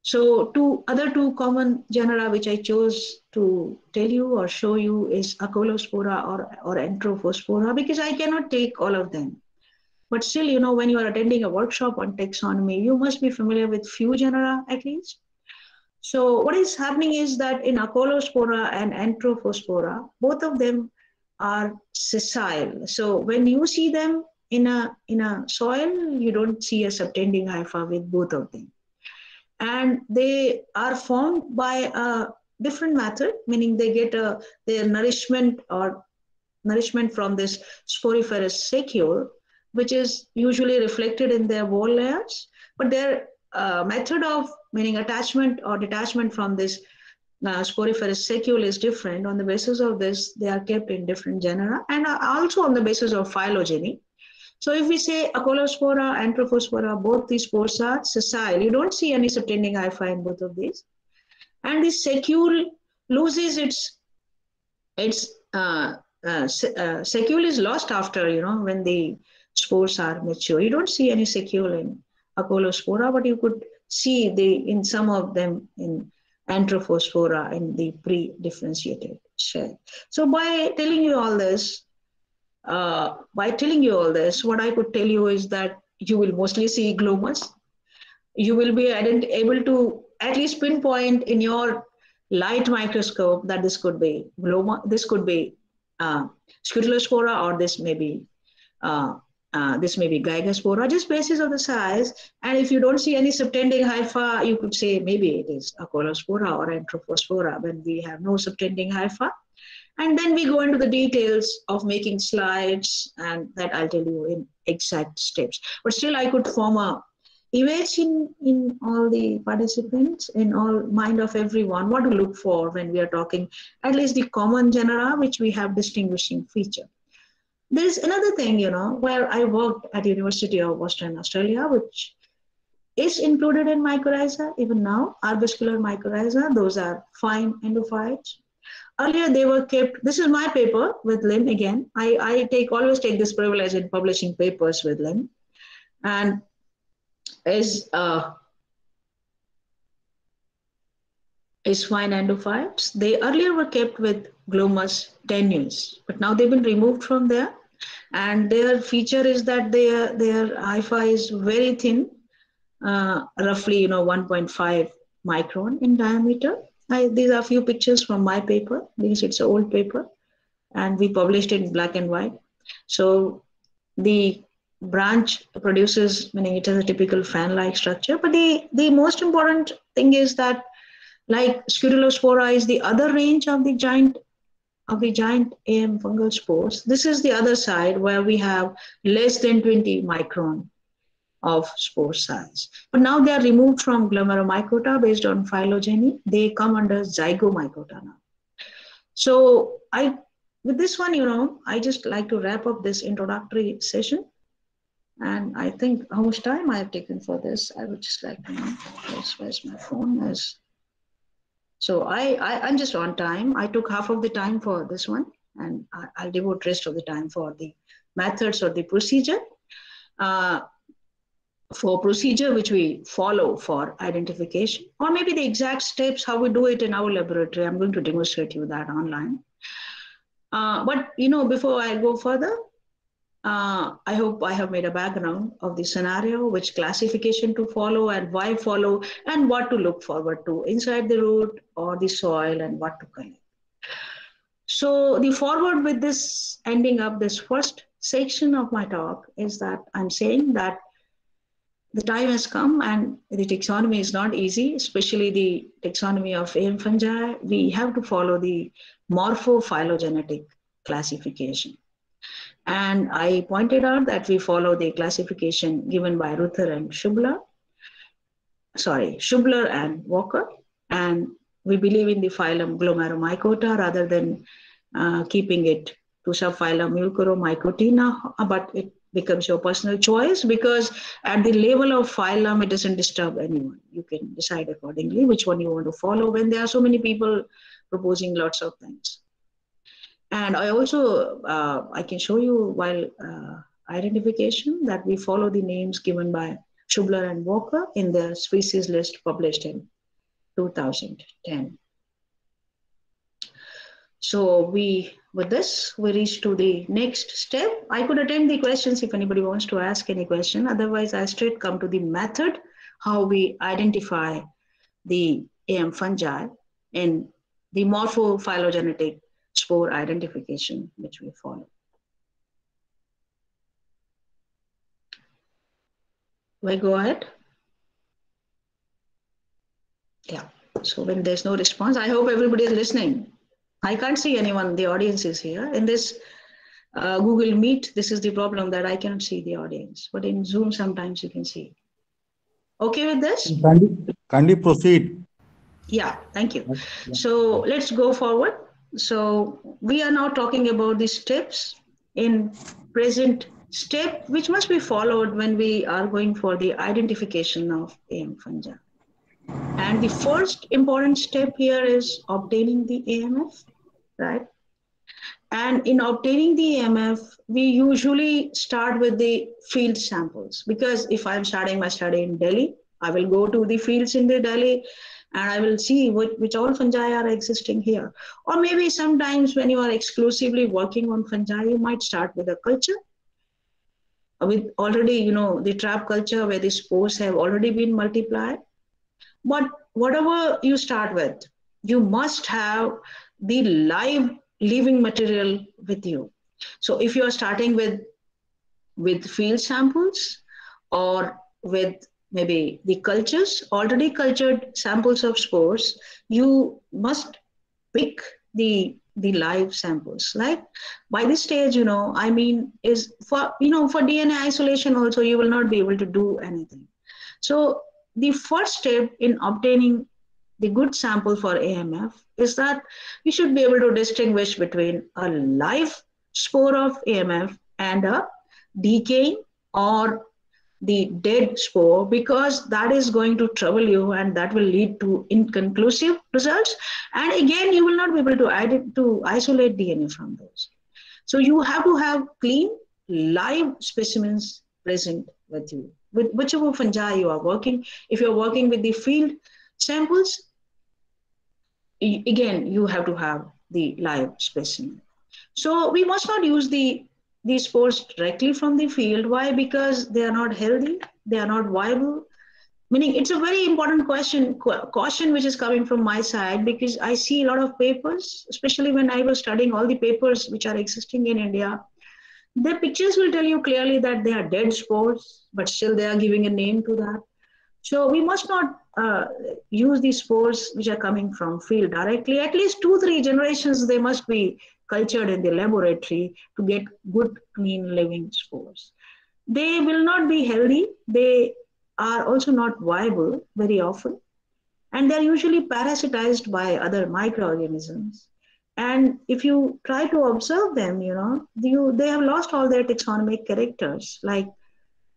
So other two common genera which I chose to tell you or show you is Acolospora or Entrophospora, because I cannot take all of them. But still, when you are attending a workshop on taxonomy, you must be familiar with few genera at least. So what is happening is that in Acolospora and Anthropospora, both of them are sessile. So when you see them in a soil, you don't see a subtending hypha with both of them. And they are formed by a different method, meaning they get their nourishment from this sporiferous saccule, which is usually reflected in their wall layers. But their method of meaning attachment or detachment from this sporiferous saccule is different. On the basis of this, they are kept in different genera and also on the basis of phylogeny. So if we say Acolospora, Anthropospora, both these spores are sessile. You don't see any subtending hypha in both of these. And the saccule loses its saccule is lost after, when the spores are mature. You don't see any saccule in Acolospora, but you could see in some of them in Anthropospora in the pre-differentiated shell. So by telling you all this, what I could tell you is that you will mostly see Glomus. You will be able to at least pinpoint in your light microscope that this could be Gloma, this could be Scutelospora, or this may be Gygaspora, just basis of the size. And if you don't see any subtending hypha, you could say maybe it is Acolospora or Anthropospora when we have no subtending hypha. And then we go into the details of making slides, and that I'll tell you in exact steps. But still, I could form a image in all the participants, in all mind of everyone, what to look for when we are talking, at least the common genera, which we have distinguishing feature. There's another thing, where I worked at the University of Western Australia, which is included in mycorrhiza even now, arbuscular mycorrhiza. Those are fine endophytes. Earlier they were kept, this is my paper with Lynn again. I always take this privilege in publishing papers with Lynn. And is fine endophytes. They earlier were kept with Glomus tenuis, but now they've been removed from there. And their feature is that their hypha is very thin, roughly 1.5 micron in diameter. These are a few pictures from my paper because it's an old paper and we published it in black and white. So the branch produces, meaning it has a typical fan-like structure. But the most important thing is that, like Scutelospora is the other range of the giant AM fungal spores. This is the other side where we have less than 20 micron of spore size. But now they are removed from Glomeromycota based on phylogeny. They come under Zygomycota now. So with this one, I just like to wrap up this introductory session. And I think how much time I have taken for this, I would just like to know. Where's my phone? So I'm just on time. I took half of the time for this one, and I'll devote rest of the time for the methods or the procedure. For procedure which we follow for identification, or maybe the exact steps how we do it in our laboratory. I'm going to demonstrate you that online. But before I go further, I hope I have made a background of the scenario, which classification to follow and why follow, and what to look forward to inside the root or the soil, and what to collect. So the forward with this, ending up this first section of my talk, is that I'm saying that the time has come and the taxonomy is not easy, especially the taxonomy of AM fungi. We have to follow the morphophylogenetic classification. And I pointed out that we follow the classification given by Ruther and Schubler and Walker. And we believe in the phylum Glomeromycota rather than keeping it to subphylum Mycorrhizae, but it becomes your personal choice, because at the level of phylum, it doesn't disturb anyone. You can decide accordingly which one you want to follow when there are so many people proposing lots of things. And I also, I can show you while identification that we follow the names given by Schubler and Walker in the species list published in 2010. So with this, we reach to the next step. I could attend the questions if anybody wants to ask any question. Otherwise, I straight come to the method, how we identify the AM fungi in the morphophylogenetic spore identification which we follow. We go ahead. Yeah. So when there's no response, I hope everybody is listening. I can't see anyone. The audience is here. In this Google Meet, this is the problem that I cannot see the audience. But in Zoom, sometimes you can see. Okay with this? Kindly proceed. Yeah, thank you. So let's go forward. So we are now talking about the steps in present step, which must be followed when we are going for the identification of AM fungi. And the first important step here is obtaining the AMF, right? And in obtaining the AMF, we usually start with the field samples, because if I'm starting my study in Delhi, I will go to the fields in the Delhi and I will see which all fungi are existing here. Or maybe sometimes when you are exclusively working on fungi, you might start with a culture with already, the trap culture where the spores have already been multiplied. But whatever you start with, you must have the live living material with you. So if you are starting with field samples or with maybe the cultures, already cultured samples of spores, you must pick the live samples. Like by this stage, I mean, is for DNA isolation also, you will not be able to do anything. So the first step in obtaining the good sample for AMF is that you should be able to distinguish between a live spore of AMF and a decaying or the dead spore, because that is going to trouble you and that will lead to inconclusive results. And again, you will not be able to isolate DNA from those. So you have to have clean, live specimens present with you, with whichever fungi you are working. If you're working with the field samples, again, you have to have the live specimen. So we must not use these spores directly from the field. Why? Because they are not healthy, they are not viable. Meaning, it's a very important caution which is coming from my side, because I see a lot of papers, especially when I was studying all the papers which are existing in India. The pictures will tell you clearly that they are dead spores, but still they are giving a name to that. So we must not use these spores which are coming from field directly. At least 2-3 generations, they must be cultured in the laboratory to get good, clean, living spores. They will not be healthy. They are also not viable very often. And they're usually parasitized by other microorganisms. And if you try to observe them, they have lost all their taxonomic characters, like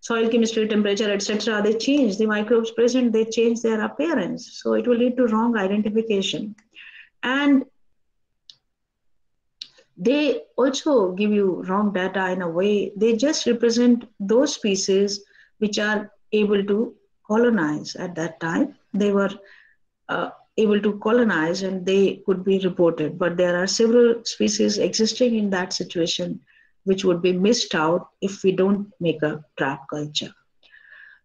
soil chemistry, temperature, etc. They change, the microbes present, they change their appearance. So it will lead to wrong identification. And they also give you wrong data in a way. They just represent those species which are able to colonize at that time. They were able to colonize and they could be reported. But there are several species existing in that situation which would be missed out if we don't make a trap culture.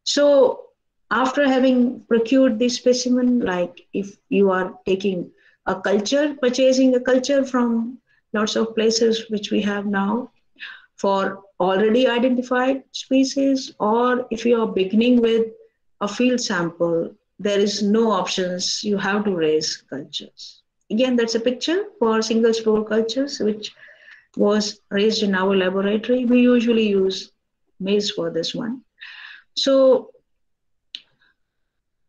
So after having procured this specimen, like if you are taking a culture, purchasing a culture from lots of places which we have now for already identified species, or if you are beginning with a field sample, there is no options, you have to raise cultures. Again, that's a picture for single spore cultures which was raised in our laboratory. We usually use maize for this one. So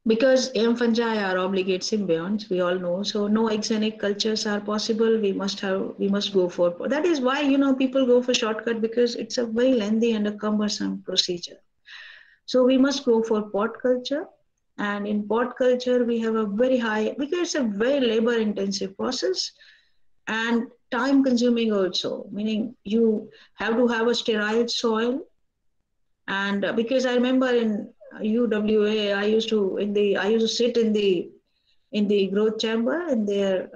because AM fungi are obligate symbionts, we all know, so no exenic cultures are possible. We must go for, that is why, people go for shortcut, because it's a very lengthy and a cumbersome procedure. So we must go for pot culture. And in pot culture, we have a very high, because it's a very labor intensive process and time consuming also, meaning you have to have a sterile soil. And because I remember in UWA, I used to sit in the growth chamber in their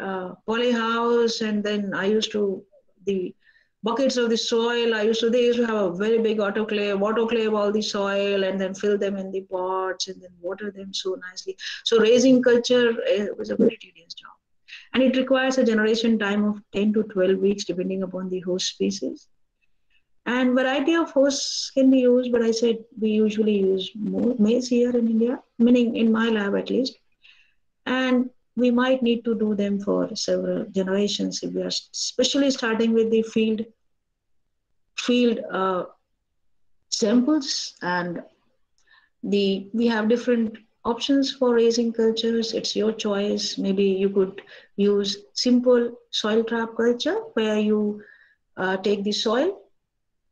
poly house, and then I used to, the buckets of the soil. They used to have a very big autoclave all the soil and then fill them in the pots and then water them so nicely. So raising culture was a very tedious job. And it requires a generation time of 10 to 12 weeks depending upon the host species. And variety of hosts can be used, but I said we usually use more maize here in India, meaning in my lab at least. And we might need to do them for several generations if we are especially starting with the field samples. And we have different options for raising cultures. It's your choice. Maybe you could use simple soil trap culture where you take the soil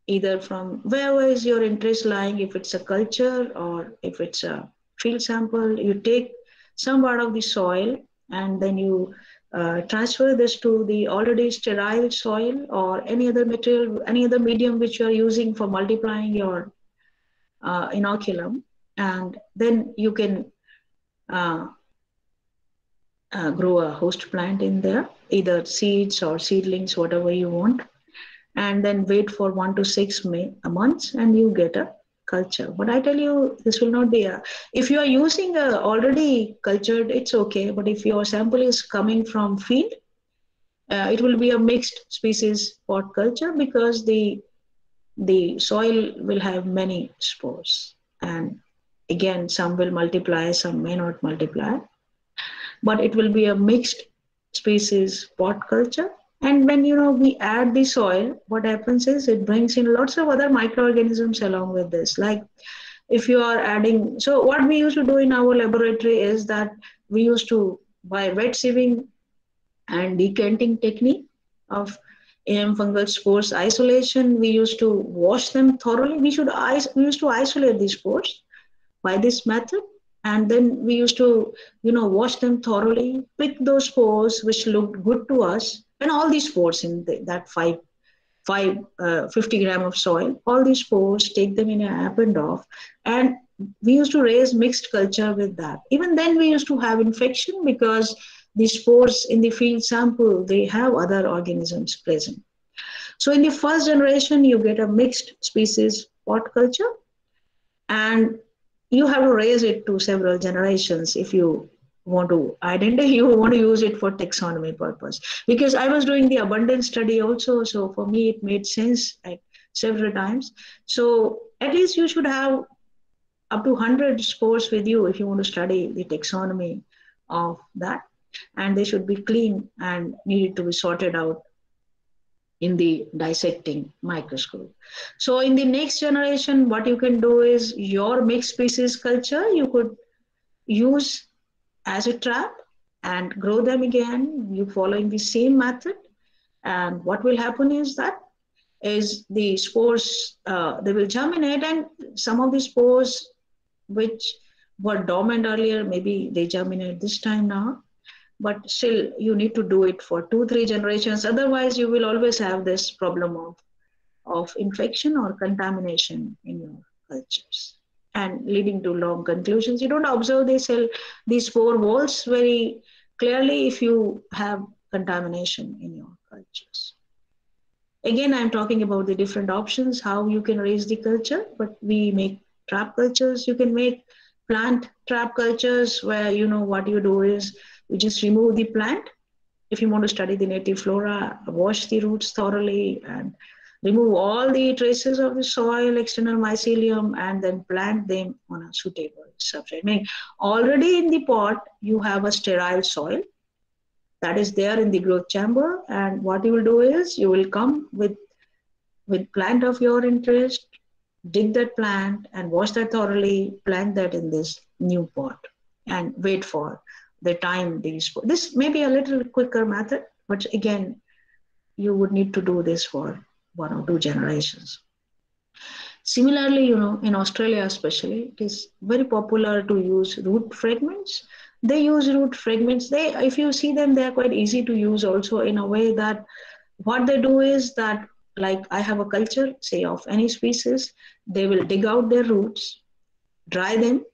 either from wherever is your interest lying, if it's a culture or if it's a field sample. You take some part of the soil and then you transfer this to the already sterile soil or any other material, any other medium which you are using for multiplying your inoculum. And then you can uh, grow a host plant in there, either seeds or seedlings, whatever you want, and then wait for 1 to 6 months and you get a culture. But I tell you, this will not be if you are using a already cultured, it's okay. But if your sample is coming from field, it will be a mixed species pot culture because the soil will have many spores. And again, some will multiply, some may not multiply, but it will be a mixed species pot culture. And when we add the soil, what happens is it brings in lots of other microorganisms along with this. Like if you are adding, so what we used to do in our laboratory is that we used to, by wet sieving and decanting technique of fungal spores isolation, we used to wash them thoroughly. We used to isolate these spores by this method, and then we used to wash them thoroughly, pick those spores which looked good to us, and all these spores in that 50 gram of soil, all these spores, take them in an append off, and we used to raise mixed culture with that. Even then we used to have infection because the spores in the field sample, they have other organisms present. So in the first generation, you get a mixed species pot culture, and you have to raise it to several generations if you want to identify, you want to use it for taxonomy purpose. Because I was doing the abundance study also, so for me it made sense like several times. So at least you should have up to 100 spores with you if you want to study the taxonomy of that, and they should be clean and needed to be sorted out in the dissecting microscope. So in the next generation, what you can do is your mixed species culture you could use as a trap and grow them again, you following the same method. And what will happen is the spores, they will germinate, and some of the spores which were dormant earlier, maybe they germinate this time now. But still, you need to do it for 2-3 generations. Otherwise, you will always have this problem of infection or contamination in your cultures, and leading to long conclusions. You don't observe these spore walls very clearly if you have contamination in your cultures. Again, I'm talking about the different options, how you can raise the culture, but we make trap cultures. You can make plant trap cultures where what you do is you just remove the plant. If you want to study the native flora, wash the roots thoroughly and remove all the traces of the soil, external mycelium, and then plant them on a suitable substrate. I mean, already in the pot, you have a sterile soil that is there in the growth chamber. And what you will do is you will come with plant of your interest, dig that plant and wash that thoroughly, plant that in this new pot and wait for the time this may be a little quicker method, but again, you would need to do this for 1 or 2 generations. Similarly, in Australia especially, it is very popular to use root fragments. They use root fragments. If you see them, they are quite easy to use also, in a way that what they do is that, like I have a culture, say of any species, they will dig out their roots, dry them,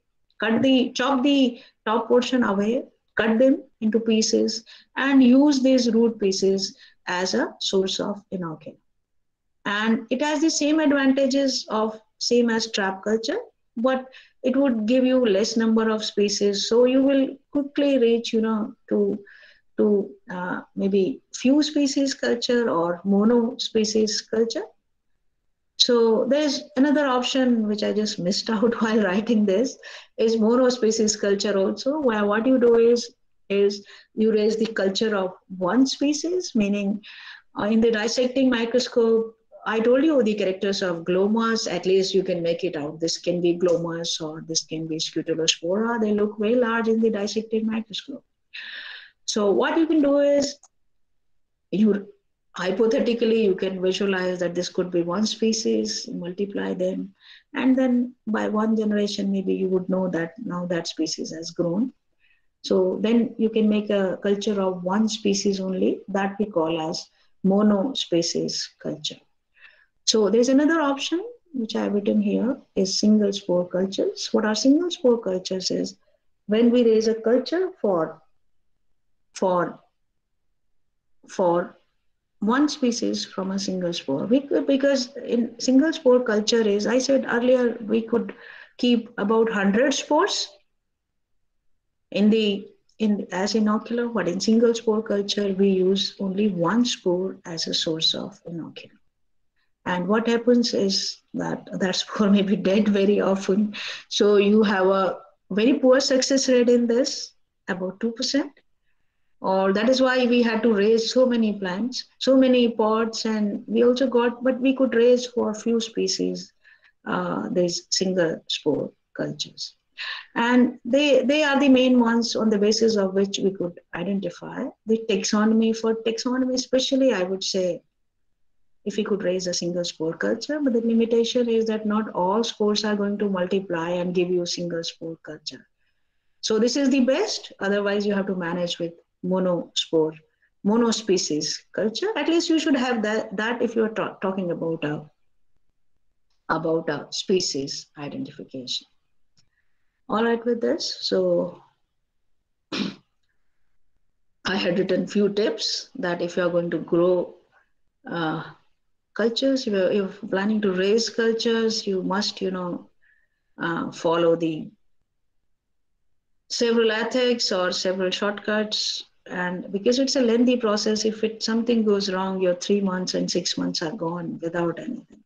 chop the top portion away, cut them into pieces, and use these root pieces as a source of inoculum. And it has the same advantages of same as trap culture, but it would give you less number of species. So you will quickly reach, to maybe few species culture or mono species culture. So there's another option which I just missed out while writing this, is monospecies culture also, where what you do is you raise the culture of one species, meaning in the dissecting microscope, I told you the characters of Glomus, at least you can make it out. This can be Glomus or this can be Scutelospora. They look very large in the dissecting microscope. So what you can do is you hypothetically you can visualize that this could be one species, multiply them, and then by one generation maybe you would know that now that species has grown. So then you can make a culture of one species only, that we call as monospecies culture. So there's another option which I have written here is single spore cultures. What are single spore cultures is when we raise a culture for one species from a single spore. Because in single spore culture is, I said earlier, we could keep about 100 spores as inocular, but in single spore culture, we use only one spore as a source of inoculum. And what happens is that spore may be dead very often. So you have a very poor success rate in this, about 2%. Or that is why we had to raise so many plants, so many pots, and we also got, but we could raise for a few species, these single spore cultures. And they are the main ones on the basis of which we could identify the taxonomy. For taxonomy especially, I would say if we could raise a single spore culture, but the limitation is that not all spores are going to multiply and give you a single spore culture. So this is the best, otherwise you have to manage with monospecies culture. At least you should have that if you are talking about a species identification. All right with this. So I had written few tips that if you are going to grow cultures, if you're planning to raise cultures, you must, follow the several ethics or several shortcuts. And because it's a lengthy process, if something goes wrong, your 3 months and 6 months are gone without anything.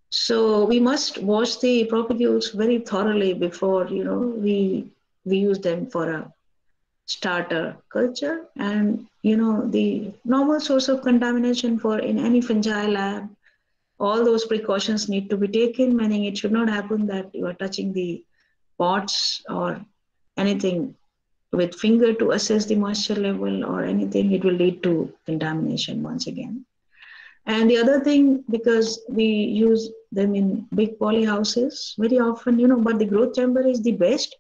So we must wash the propagules very thoroughly before, we use them for a starter culture. And, the normal source of contamination for in any fungi lab, all those precautions need to be taken, meaning it should not happen that you are touching the pots or anything with finger to assess the moisture level or anything. It will lead to contamination once again. And the other thing, because we use them in big poly houses very often, but the growth chamber is the best.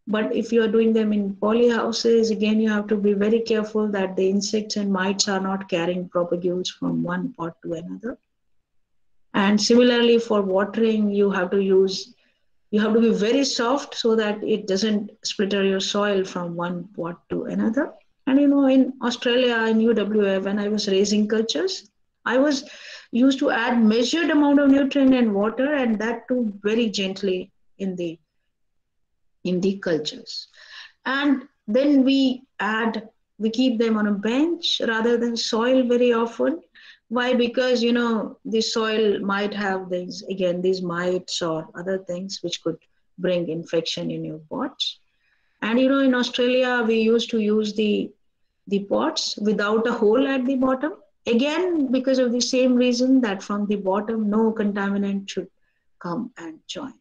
But if you are doing them in poly houses, again, you have to be very careful that the insects and mites are not carrying propagules from one pot to another. And similarly for watering, you have to be very soft so that it doesn't splitter your soil from one pot to another. And in Australia, in UWA, when I was raising cultures, I was used to add measured amount of nutrient and water, and that too very gently in the cultures. And then we keep them on a bench rather than soil very often. Why? Because the soil might have these mites or other things which could bring infection in your pots. And in Australia we used to use the pots without a hole at the bottom, again because of the same reason that from the bottom no contaminant should come and join.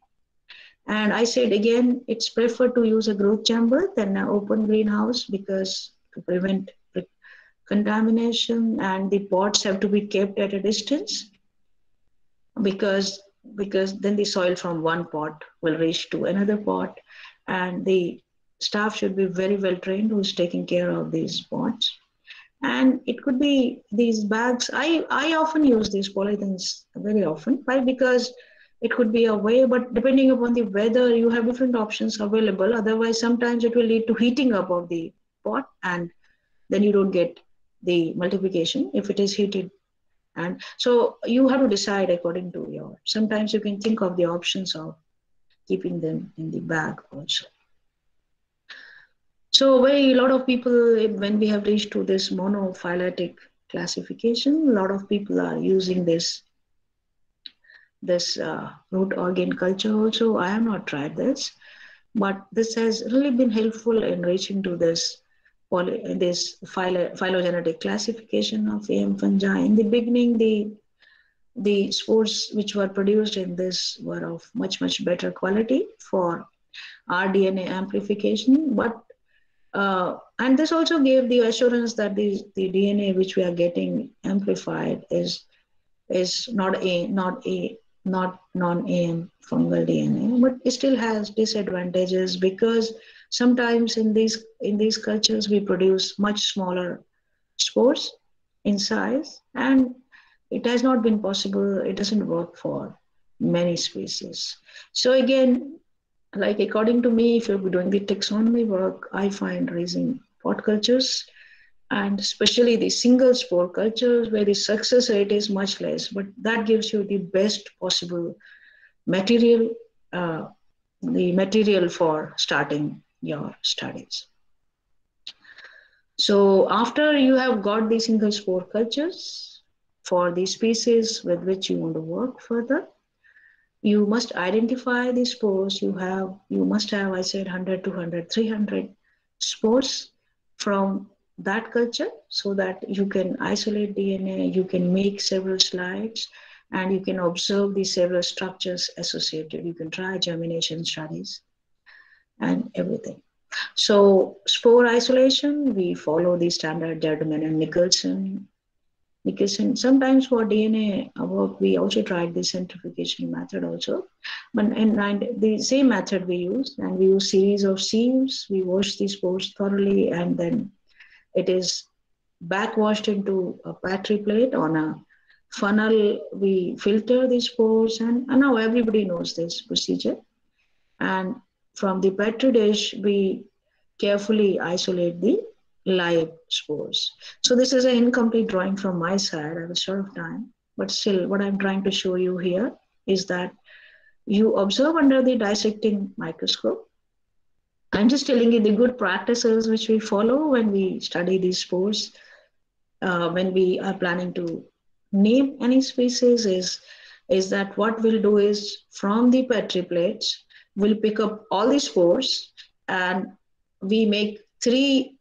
And I said again, it's preferred to use a growth chamber than an open greenhouse, because to prevent contamination, and the pots have to be kept at a distance because then the soil from one pot will reach to another pot, and the staff should be very well trained who's taking care of these pots. And it could be these bags. I often use these polythenes very often. Why? Because it could be a way, but depending upon the weather, you have different options available. Otherwise, sometimes it will lead to heating up of the pot, and then you don't get the multiplication if it is heated. And so you have to decide according to your, sometimes you can think of the options of keeping them in the bag also. So a lot of people, when we have reached to this monophyletic classification, a lot of people are using this root organ culture also. I have not tried this, but this has really been helpful in reaching to this phylogenetic classification of AM fungi. In the beginning, the spores which were produced in this were of much better quality for rDNA amplification, but and this also gave the assurance that the DNA which we are getting amplified is not non-AM fungal DNA, but it still has disadvantages, because sometimes in these cultures we produce much smaller spores in size, and it has not been possible. It doesn't work for many species. So again, like according to me, if you're doing the taxonomy work, I find raising pot cultures, and especially the single spore cultures where the success rate is much less, but that gives you the best possible material, the material for starting your studies. So after you have got the single spore cultures for the species with which you want to work further, you must identify the spores. You must have, I said, 100, 200, 300 spores from that culture, so that you can isolate DNA, you can make several slides, and you can observe the several structures associated. You can try germination studies and everything. So spore isolation, we follow the standard Jerdman and Nicholson. Sometimes for DNA work, we also tried the centrifugation method also. But and the same method we use, and we use series of sieves. We wash these spores thoroughly, and then it is backwashed into a Petri plate on a funnel. We filter these spores, and now everybody knows this procedure. And from the Petri dish, we carefully isolate the live spores. So this is an incomplete drawing from my side. I was short of time, but still what I'm trying to show you here is that you observe under the dissecting microscope. I'm just telling you the good practices which we follow when we study these spores, when we are planning to name any species, is that what we'll do is from the Petri plates, we'll pick up all the spores, and we make 3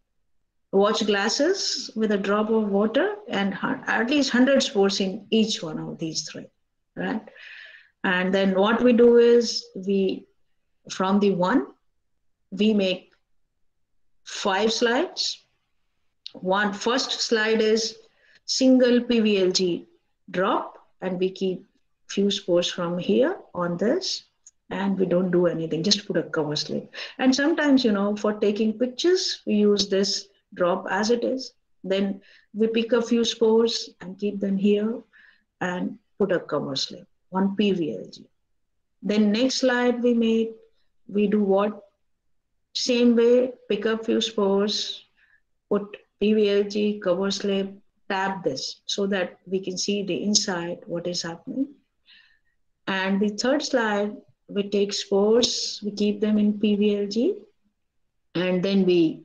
watch glasses with a drop of water, and at least 100 spores in each one of these 3, right? And then what we do is from the one, we make 5 slides. First slide is single PVLG drop, and we keep few spores from here on this, and we don't do anything, just put a cover slip. And sometimes, for taking pictures, we use this drop as it is. Then we pick a few spores and keep them here and put a cover slip, 1 PVLG. Then next slide we do what? Same way, pick up few spores, put PVLG, cover slip, tap this so that we can see the inside, what is happening. And the third slide, we take spores, we keep them in PVLG, and then we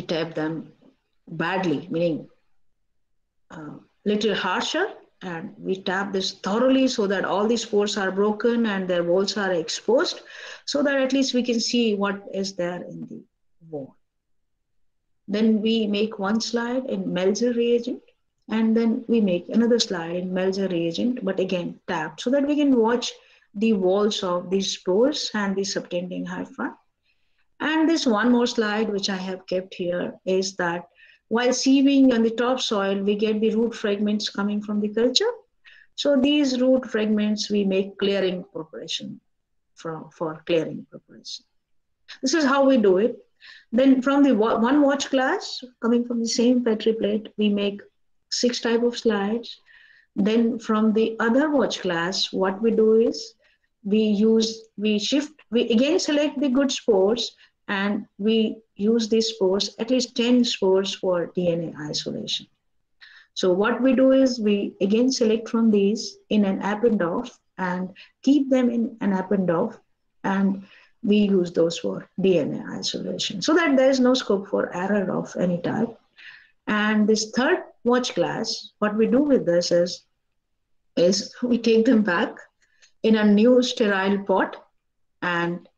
tap them badly, meaning little harsher, and we tap this thoroughly so that all the spores are broken and their walls are exposed, so that at least we can see what is there in the wall. Then we make 1 slide in Melzer reagent, and then we make another slide in Melzer reagent, but again tap, so that we can watch the walls of these spores and the subtending hypha. And this one more slide which I have kept here is that while sieving on the topsoil, we get the root fragments coming from the culture. So these root fragments we make clearing preparation for clearing preparation. This is how we do it. Then from the one watch glass coming from the same Petri plate, we make 6 type of slides. Then from the other watch glass, what we do is we again select the good spores, and we use these spores, at least 10 spores for DNA isolation. So what we do is we again select from these in an append-off and keep them in an append-off, and we use those for DNA isolation so that there is no scope for error of any type. And this third watch class, what we do with this is we take them back in a new sterile pot and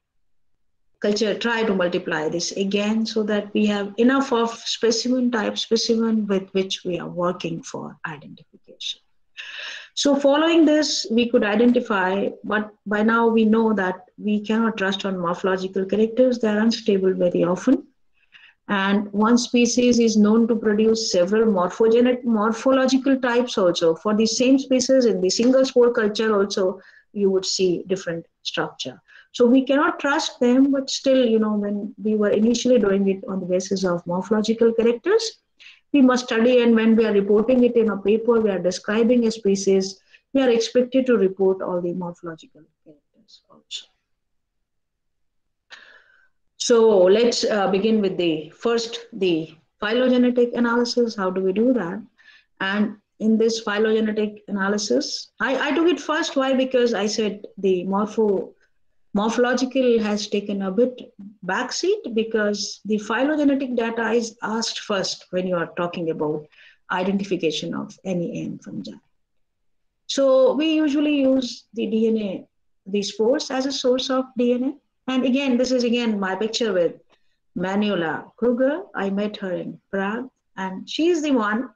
try to multiply this again so that we have enough of specimen with which we are working for identification. So following this, we could identify, but by now we know that we cannot trust on morphological characters. They are unstable very often. And one species is known to produce several morphological types also. For the same species in the single spore culture also, you would see different structure. So we cannot trust them, but still, when we were initially doing it on the basis of morphological characters, we must study, and when we are reporting it in a paper, we are describing a species, we are expected to report all the morphological characters also. So let's begin with the phylogenetic analysis. How do we do that? And in this phylogenetic analysis, I took it first. Why? Because I said the morphological has taken a bit backseat, because the phylogenetic data is asked first when you are talking about identification of any AN fungi. So we usually use the DNA, the spores as a source of DNA. And again, this is my picture with Manuela Kruger. I met her in Prague, and she is the one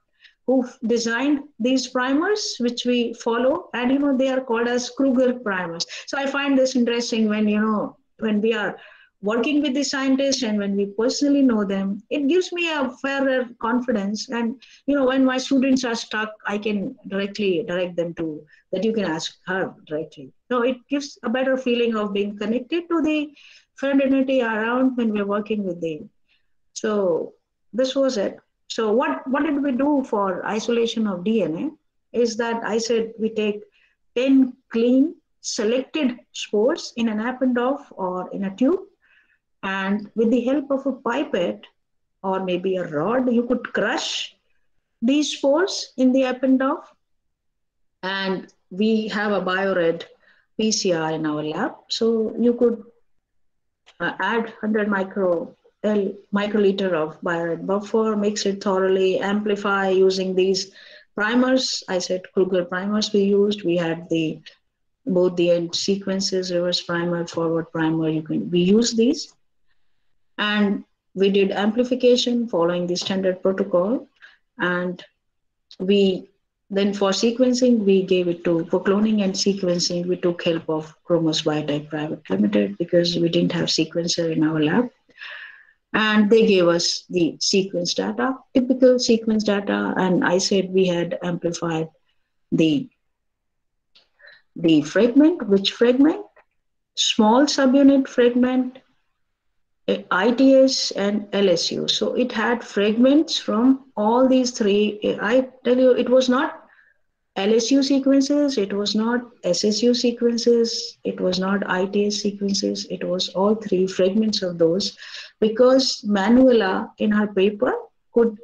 who designed these primers, which we follow. And, they are called as Kruger primers. So I find this interesting when we are working with the scientists and when we personally know them, it gives me a fairer confidence. And, when my students are stuck, I can directly direct them to that you can ask her directly. So it gives a better feeling of being connected to the fraternity around when we're working with them. So this was it. So what did we do for isolation of DNA is that I said we take 10 clean selected spores in an append-off or in a tube, and with the help of a pipette or maybe a rod, you could crush these spores in the append-off, and we have a biored PCR in our lab. So you could add 100 microliter of biored buffer, mix it thoroughly, amplify using these primers. I said Kruger primers we used. We had both the end sequences, reverse primer, forward primer. We use these. And we did amplification following the standard protocol. And then for sequencing, we gave it for cloning and sequencing, we took help of Glomus Biotech Private Limited because we didn't have sequencer in our lab. And they gave us the sequence data, typical sequence data. And I said we had amplified the fragment. Which fragment? Small subunit fragment, ITS and LSU. So it had fragments from all these three. I tell you, it was not LSU sequences, it was not SSU sequences, it was not ITS sequences, it was all three fragments of those, because Manuela in her paper could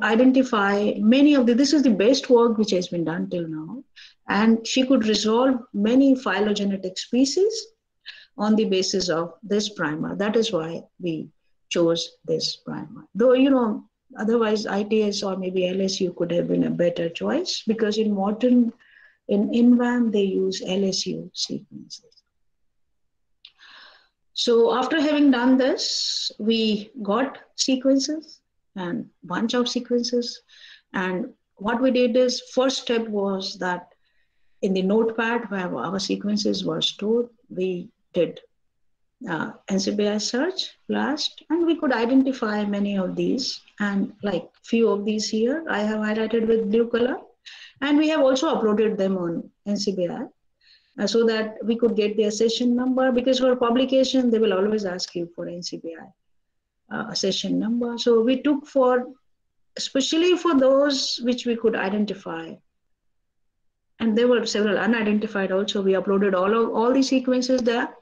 identify many of this is the best work which has been done till now, and she could resolve many phylogenetic species on the basis of this primer. That is why we chose this primer. Though, otherwise ITS or maybe LSU could have been a better choice, because in modern, in INVAM, they use LSU sequences. So after having done this, we got sequences and bunch of sequences. And what we did is, first step was that in the notepad where our sequences were stored, we did NCBI search last, and we could identify many of these, and like few of these here I have highlighted with blue color, and we have also uploaded them on NCBI so that we could get the accession number, because for publication they will always ask you for NCBI accession number. So we took especially for those which we could identify, and there were several unidentified also, we uploaded all the sequences there.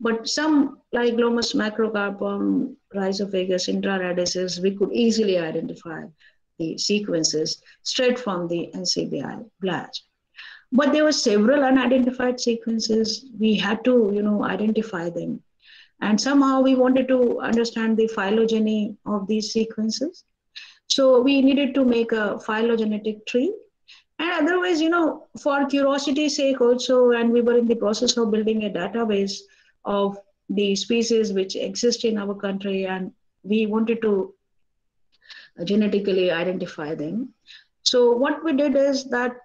But some, like Glomus macrocarpum, Rhizophagus, intraradices, we could easily identify the sequences straight from the NCBI blast. But there were several unidentified sequences. We had to, identify them. And somehow we wanted to understand the phylogeny of these sequences. So we needed to make a phylogenetic tree. And otherwise, for curiosity's sake also, and we were in the process of building a database of the species which exist in our country, and we wanted to genetically identify them. So what we did is that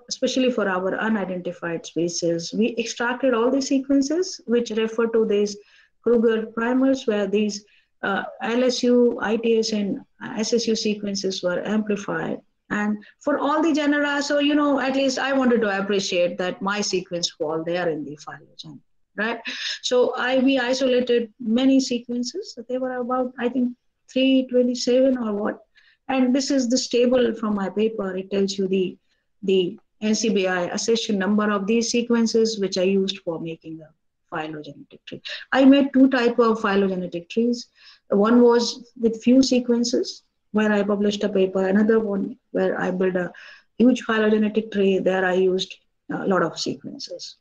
especially for our unidentified species, we extracted all the sequences which refer to these Kruger primers, where these LSU, ITS, and SSU sequences were amplified. And for all the genera, so, at least I wanted to appreciate that my sequence fall there in the phylogen, right? So we isolated many sequences. They were about, I think, 327 or what. And this is this table from my paper. It tells you the NCBI accession number of these sequences, which I used for making a phylogenetic tree. I made two types of phylogenetic trees. One was with few sequences, where I published a paper. Another one where I built a huge phylogenetic tree. There I used a lot of sequences.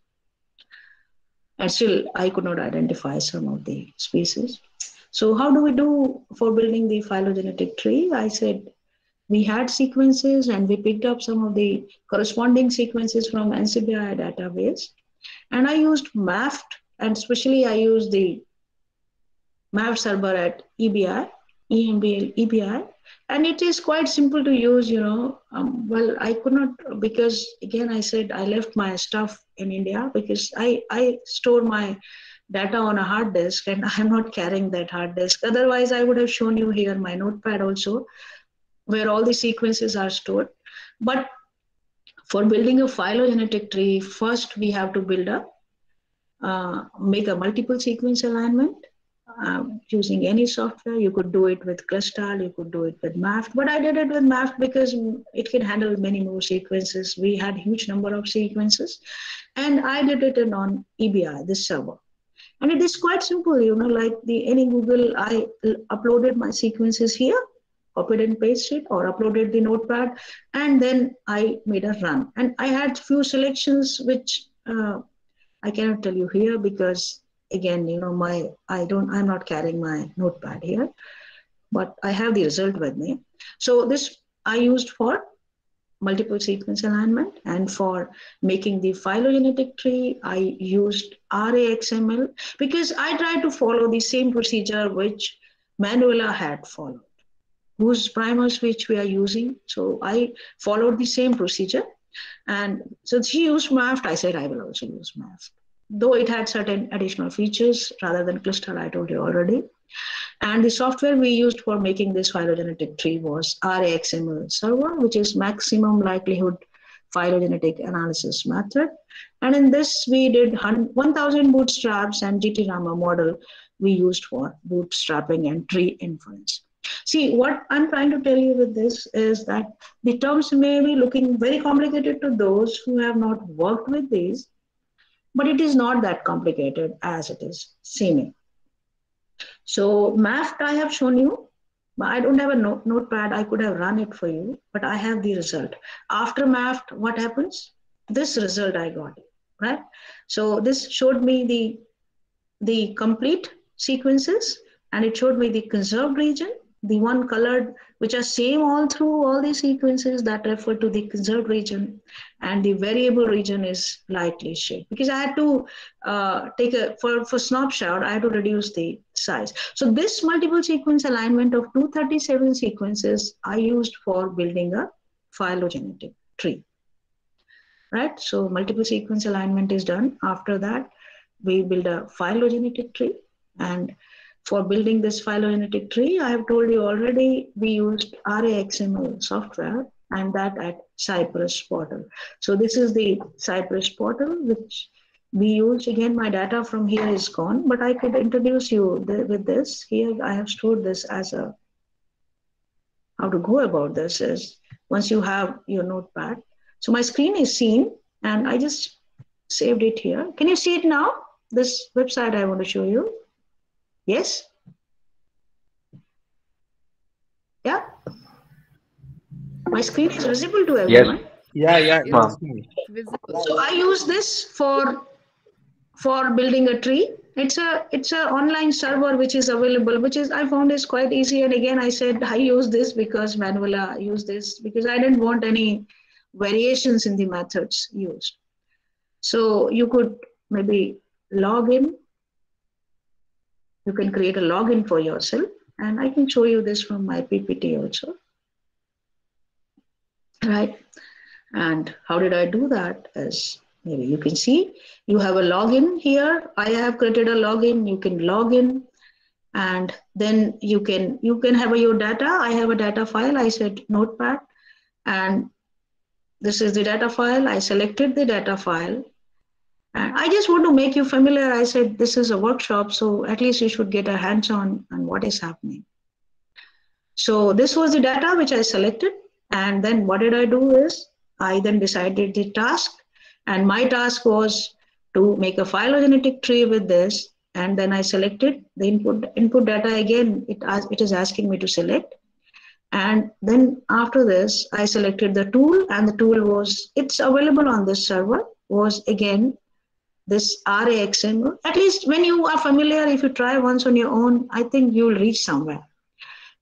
And still, I could not identify some of the species. So how do we do for building the phylogenetic tree? I said we had sequences, and we picked up some of the corresponding sequences from NCBI database. And I used MAFT, and especially I used the MAFT server at EBI, EBI. And it is quite simple to use, well, I could not, because again, I said I left my stuff in India because I store my data on a hard disk, and I'm not carrying that hard disk. Otherwise, I would have shown you here my notepad also, where all the sequences are stored. But for building a phylogenetic tree, first we have to build make a multiple sequence alignment using any software. You could do it with Crystal, you could do it with MAFT, but I did it with MAFT because it can handle many more sequences. We had huge number of sequences, and I did it on EBI, this server. And it is quite simple, like any Google, I uploaded my sequences here, copied and pasted, or uploaded the notepad, and then I made a run. And I had few selections, which I cannot tell you here because, again, I'm not carrying my notepad here, but I have the result with me. So this I used for multiple sequence alignment, and for making the phylogenetic tree, I used RAXML because I tried to follow the same procedure which Manuela had followed, whose primers which we are using. So I followed the same procedure. And so she used MAFT, I said I will also use MAFT, though it had certain additional features rather than Cluster, I told you already. And the software we used for making this phylogenetic tree was RAXML server, which is maximum likelihood phylogenetic analysis method. And in this, we did 1,000 bootstraps and GT-Rama model we used for bootstrapping and tree inference. See, what I'm trying to tell you with this is that the terms may be looking very complicated to those who have not worked with these, but it is not that complicated as it is seeming. So MAFT I have shown you, but I don't have a notepad. I could have run it for you, but I have the result. After MAFT, what happens? This result I got, right? So this showed me the complete sequences, and it showed me the conserved region, the one colored, which are same all through all these sequences that refer to the conserved region, and the variable region is lightly shaded because I had to take for snapshot, I had to reduce the size. So this multiple sequence alignment of 237 sequences I used for building a phylogenetic tree, right? So multiple sequence alignment is done. After that, we build a phylogenetic tree, and for building this phylogenetic tree, I have told you already, we used RAXML software, and that at Cypress portal. So this is the Cypress portal, which we use. Again, my data from here is gone, but I could introduce you with this. Here, I have stored this as a, how to go about this is, once you have your notepad. So my screen is seen, and I just saved it here. Can you see it now? This website I want to show you. Yes? Yeah? My screen is visible to Yes, everyone. Yeah, yeah, It's ma'am. visible. So I use this for building a tree. It's a online server which is available, which is I found is quite easy. And again, I said I use this because Manuela used this because I didn't want any variations in the methods used. So you could maybe log in. You can create a login for yourself, and I can show you this from my PPT also, right? And how did I do that? As maybe you can see, you have a login here. I have created a login. You can log in, and then you can have your data. I have a data file. I said Notepad, and this is the data file. I selected the data file, and I just want to make you familiar. I said this is a workshop, so at least you should get a hands-on on what is happening. So this was the data which I selected. And then what did I do is I then decided the task. And my task was to make a phylogenetic tree with this. And then I selected the input data again. It is asking me to select. And then after this, I selected the tool, and the tool was, it's available on this server, was again this RAXM. At least when you are familiar, if you try once on your own, I think you'll reach somewhere.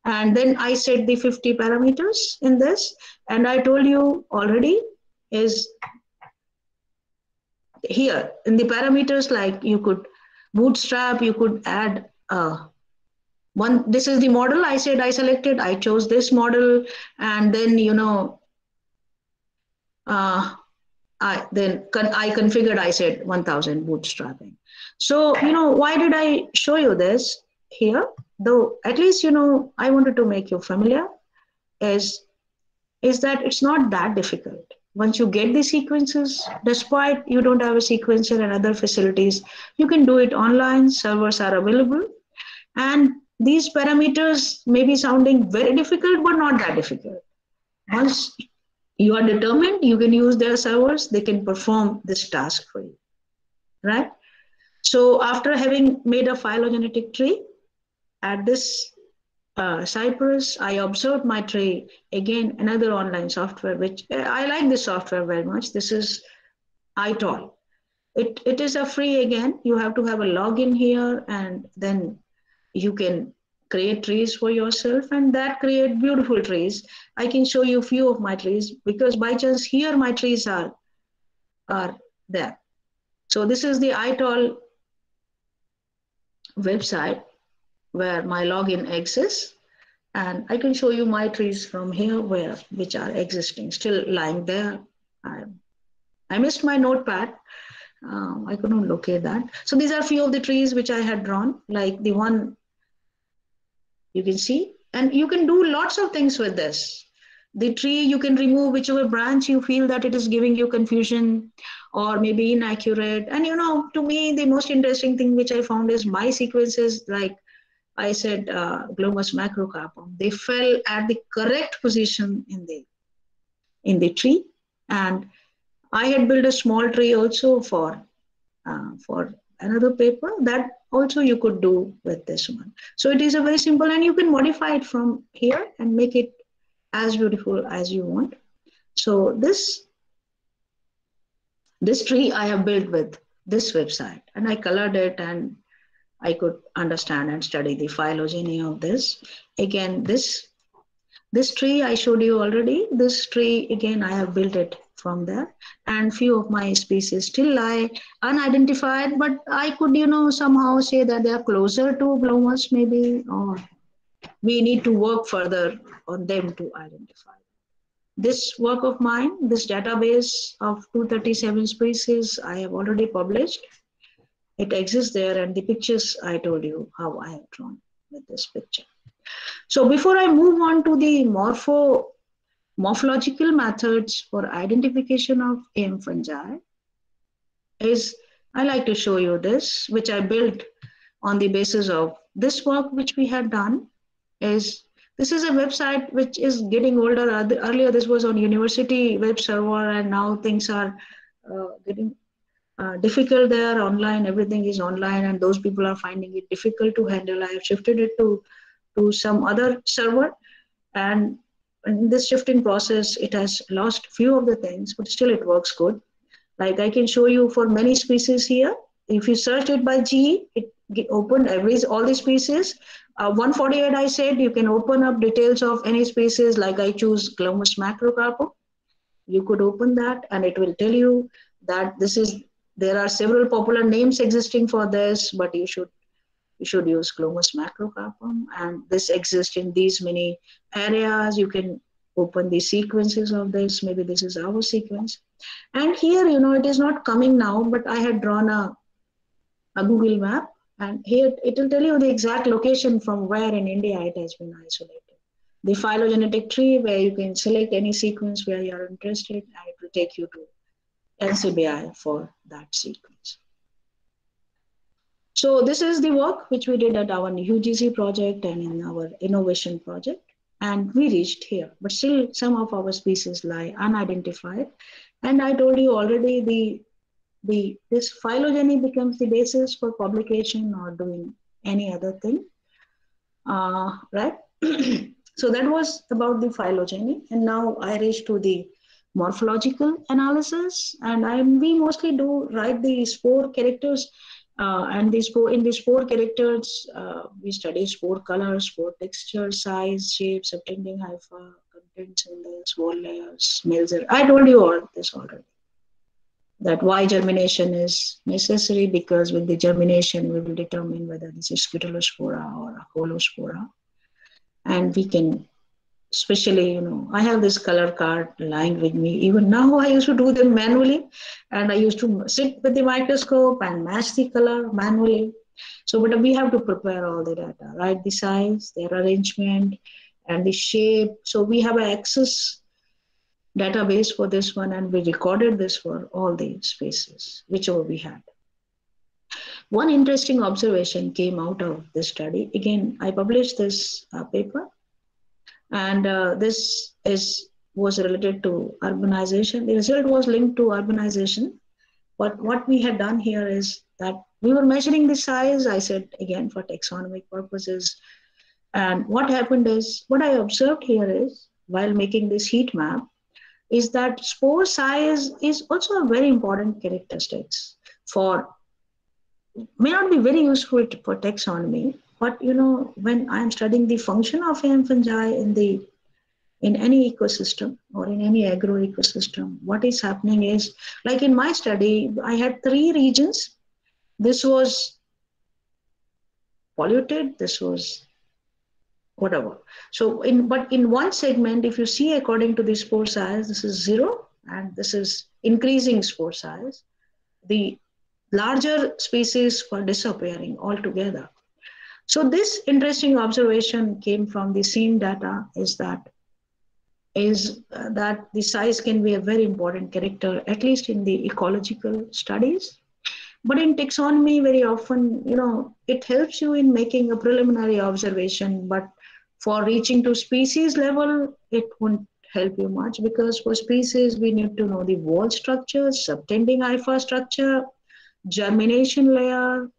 And then I set the 50 parameters in this. And I told you already is here in the parameters, like you could bootstrap, you could add one. This is the model I said I selected. I chose this model. And then, I configured, I said 1000 bootstrapping. So, why did I show you this here? Though at least, I wanted to make you familiar is that it's not that difficult. Once you get the sequences, despite you don't have a sequencer and other facilities, you can do it online. Servers are available. And these parameters may be sounding very difficult, but not that difficult. Once you are determined, you can use their servers, they can perform this task for you, right? So after having made a phylogenetic tree, at this Cypress, I observed my tree. Again, another online software, which I like this software very much. This is iTall. It is a free again. You have to have a login here, and then you can create trees for yourself, and that create beautiful trees. I can show you a few of my trees because by chance here my trees are there. So this is the iTall website where my login exists. And I can show you my trees from here which are existing, still lying there. I missed my notepad. I couldn't locate that. So these are a few of the trees which I had drawn, like the one you can see. And you can do lots of things with this. The tree, you can remove whichever branch you feel that it is giving you confusion or maybe inaccurate. And to me, the most interesting thing which I found is my sequences, like I said, Glomus macrocarpum, they fell at the correct position in the tree. And I had built a small tree also for another paper that also you could do with this one. So it is a very simple, and you can modify it from here and make it as beautiful as you want. So this tree I have built with this website, and I colored it, and I could understand and study the phylogeny of this. Again, this tree I showed you already. This tree, again, I have built it from there. And few of my species still lie unidentified, but I could, somehow say that they are closer to Glomus maybe, or we need to work further on them to identify. This work of mine, this database of 237 species, I have already published. It exists there, and the pictures I told you how I have drawn with this picture. So before I move on to the morphological methods for identification of AM fungi, I like to show you this, which I built on the basis of this work which we had done. This is a website which is getting older. Earlier this was on university web server, and now things are getting difficult there online. Everything is online, and those people are finding it difficult to handle. I have shifted it to some other server, and in this shifting process, it has lost few of the things, but still it works good. Like I can show you for many species here. If you search it by GE, it opened all the species. 148, I said, you can open up details of any species, like I choose Glomus macrocarpum. You could open that and it will tell you that there are several popular names existing for this, but you should use Glomus macrocarpum, and this exists in these many areas. You can open the sequences of this. Maybe this is our sequence. And here, it is not coming now, but I had drawn a Google map, and here it will tell you the exact location from where in India it has been isolated. The phylogenetic tree, where you can select any sequence where you are interested, and it will take you to NCBI for that sequence. So this is the work which we did at our UGC project and in our innovation project, and we reached here, but still some of our species lie unidentified. And I told you already, this phylogeny becomes the basis for publication or doing any other thing, right? So that was about the phylogeny, and now I reach to the morphological analysis, and we mostly do write the spore characters, and in the spore characters, we study spore color, spore texture, size, shape, subtending hypha, contents in this, wall layers, males. I told you all this already. That why germination is necessary, because with the germination we will determine whether this is scutellospora or a holospora. And we can, especially, I have this color card lying with me. Even now I used to do them manually, and I used to sit with the microscope and match the color manually. So, but we have to prepare all the data, right? The size, their arrangement, and the shape. So we have an access database for this one, and we recorded this for all the species, whichever we had. One interesting observation came out of this study. Again, I published this paper, and this was related to urbanization. The result was linked to urbanization. But what we had done here is that we were measuring the size, I said, again, for taxonomic purposes. And what happened is, what I observed here is, while making this heat map, is that spore size is also a very important characteristics may not be very useful for taxonomy, but when I'm studying the function of fungi in any ecosystem or in any agro ecosystem, what is happening is, like in my study, I had 3 regions. This was polluted, this was whatever. So but in one segment, if you see according to the spore size, this is 0, and this is increasing spore size. The larger species were disappearing altogether. So this interesting observation came from the same data, is that the size can be a very important character, at least in the ecological studies. But in taxonomy, very often, it helps you in making a preliminary observation, but for reaching to species level, it won't help you much, because for species, we need to know the wall structure, subtending hypha structure, germination layer.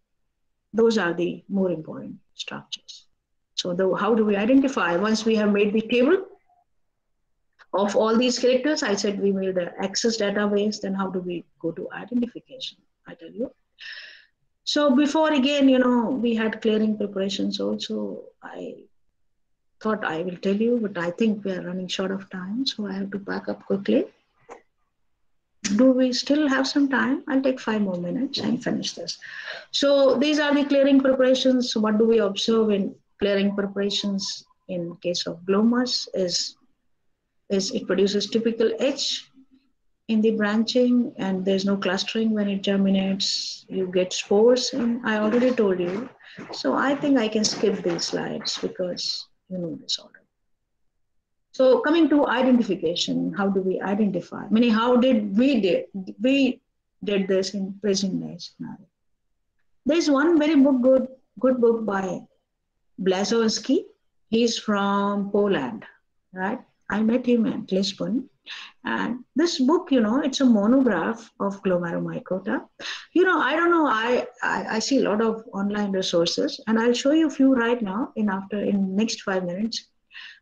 Those are the more important structures. So how do we identify? Once we have made the table of all these characters, I said we made an access database, then how do we go to identification? I tell you. So before, again, we had clearing preparations also. I thought I will tell you, but I think we are running short of time, so I have to back up quickly. Do we still have some time? I'll take 5 more minutes and finish this. So these are the clearing preparations. So what do we observe in clearing preparations in case of Glomus is it produces typical H in the branching, and there's no clustering when it germinates. You get spores, and I already told you. So I think I can skip these slides because you know this already. So coming to identification, how do we identify? Meaning, how did we did this in present day scenario? There's one very good book by Blazowski. He's from Poland, right? I met him at Lisbon. And this book, it's a monograph of Glomeromycota. I don't know, I see a lot of online resources, and I'll show you a few right now in next 5 minutes.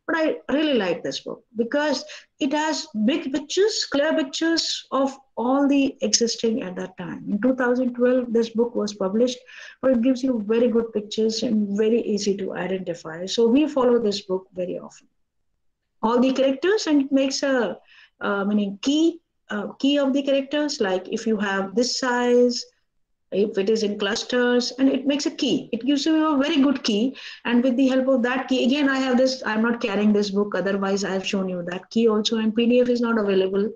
But I really like this book because it has big pictures, clear pictures of all the existing at that time. In 2012, this book was published, but it gives you very good pictures and very easy to identify. So we follow this book very often. All the characters, and it makes a key of the characters, like if you have this size, if it is in clusters, and it makes a key. It gives you a very good key, and with the help of that key, again, I have this, I'm not carrying this book, otherwise I have shown you that key also, and PDF is not available,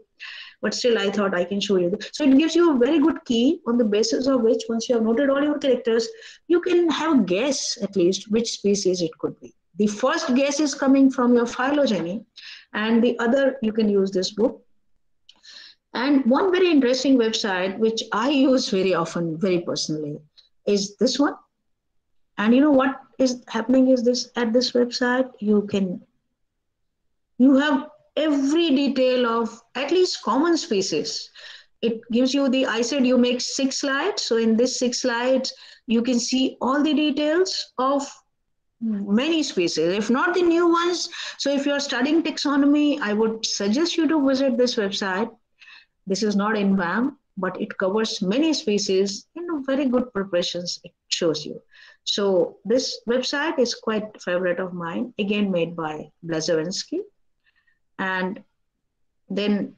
but still I thought I can show you. So it gives you a very good key on the basis of which, once you have noted all your characters, you can have a guess at least which species it could be. The first guess is coming from your phylogeny, and the other, you can use this book. And one very interesting website, which I use very often, very personally, is this one. And you know what is happening is this, at this website, you have every detail of at least common species. It gives you the, I said you make 6 slides. So in this 6 slides, you can see all the details of many species, if not the new ones. So if you're studying taxonomy, I would suggest you to visit this website. This is not in WAM, but it covers many species in very good proportions, it shows you. So this website is quite a favorite of mine, again made by Blazewski. And then,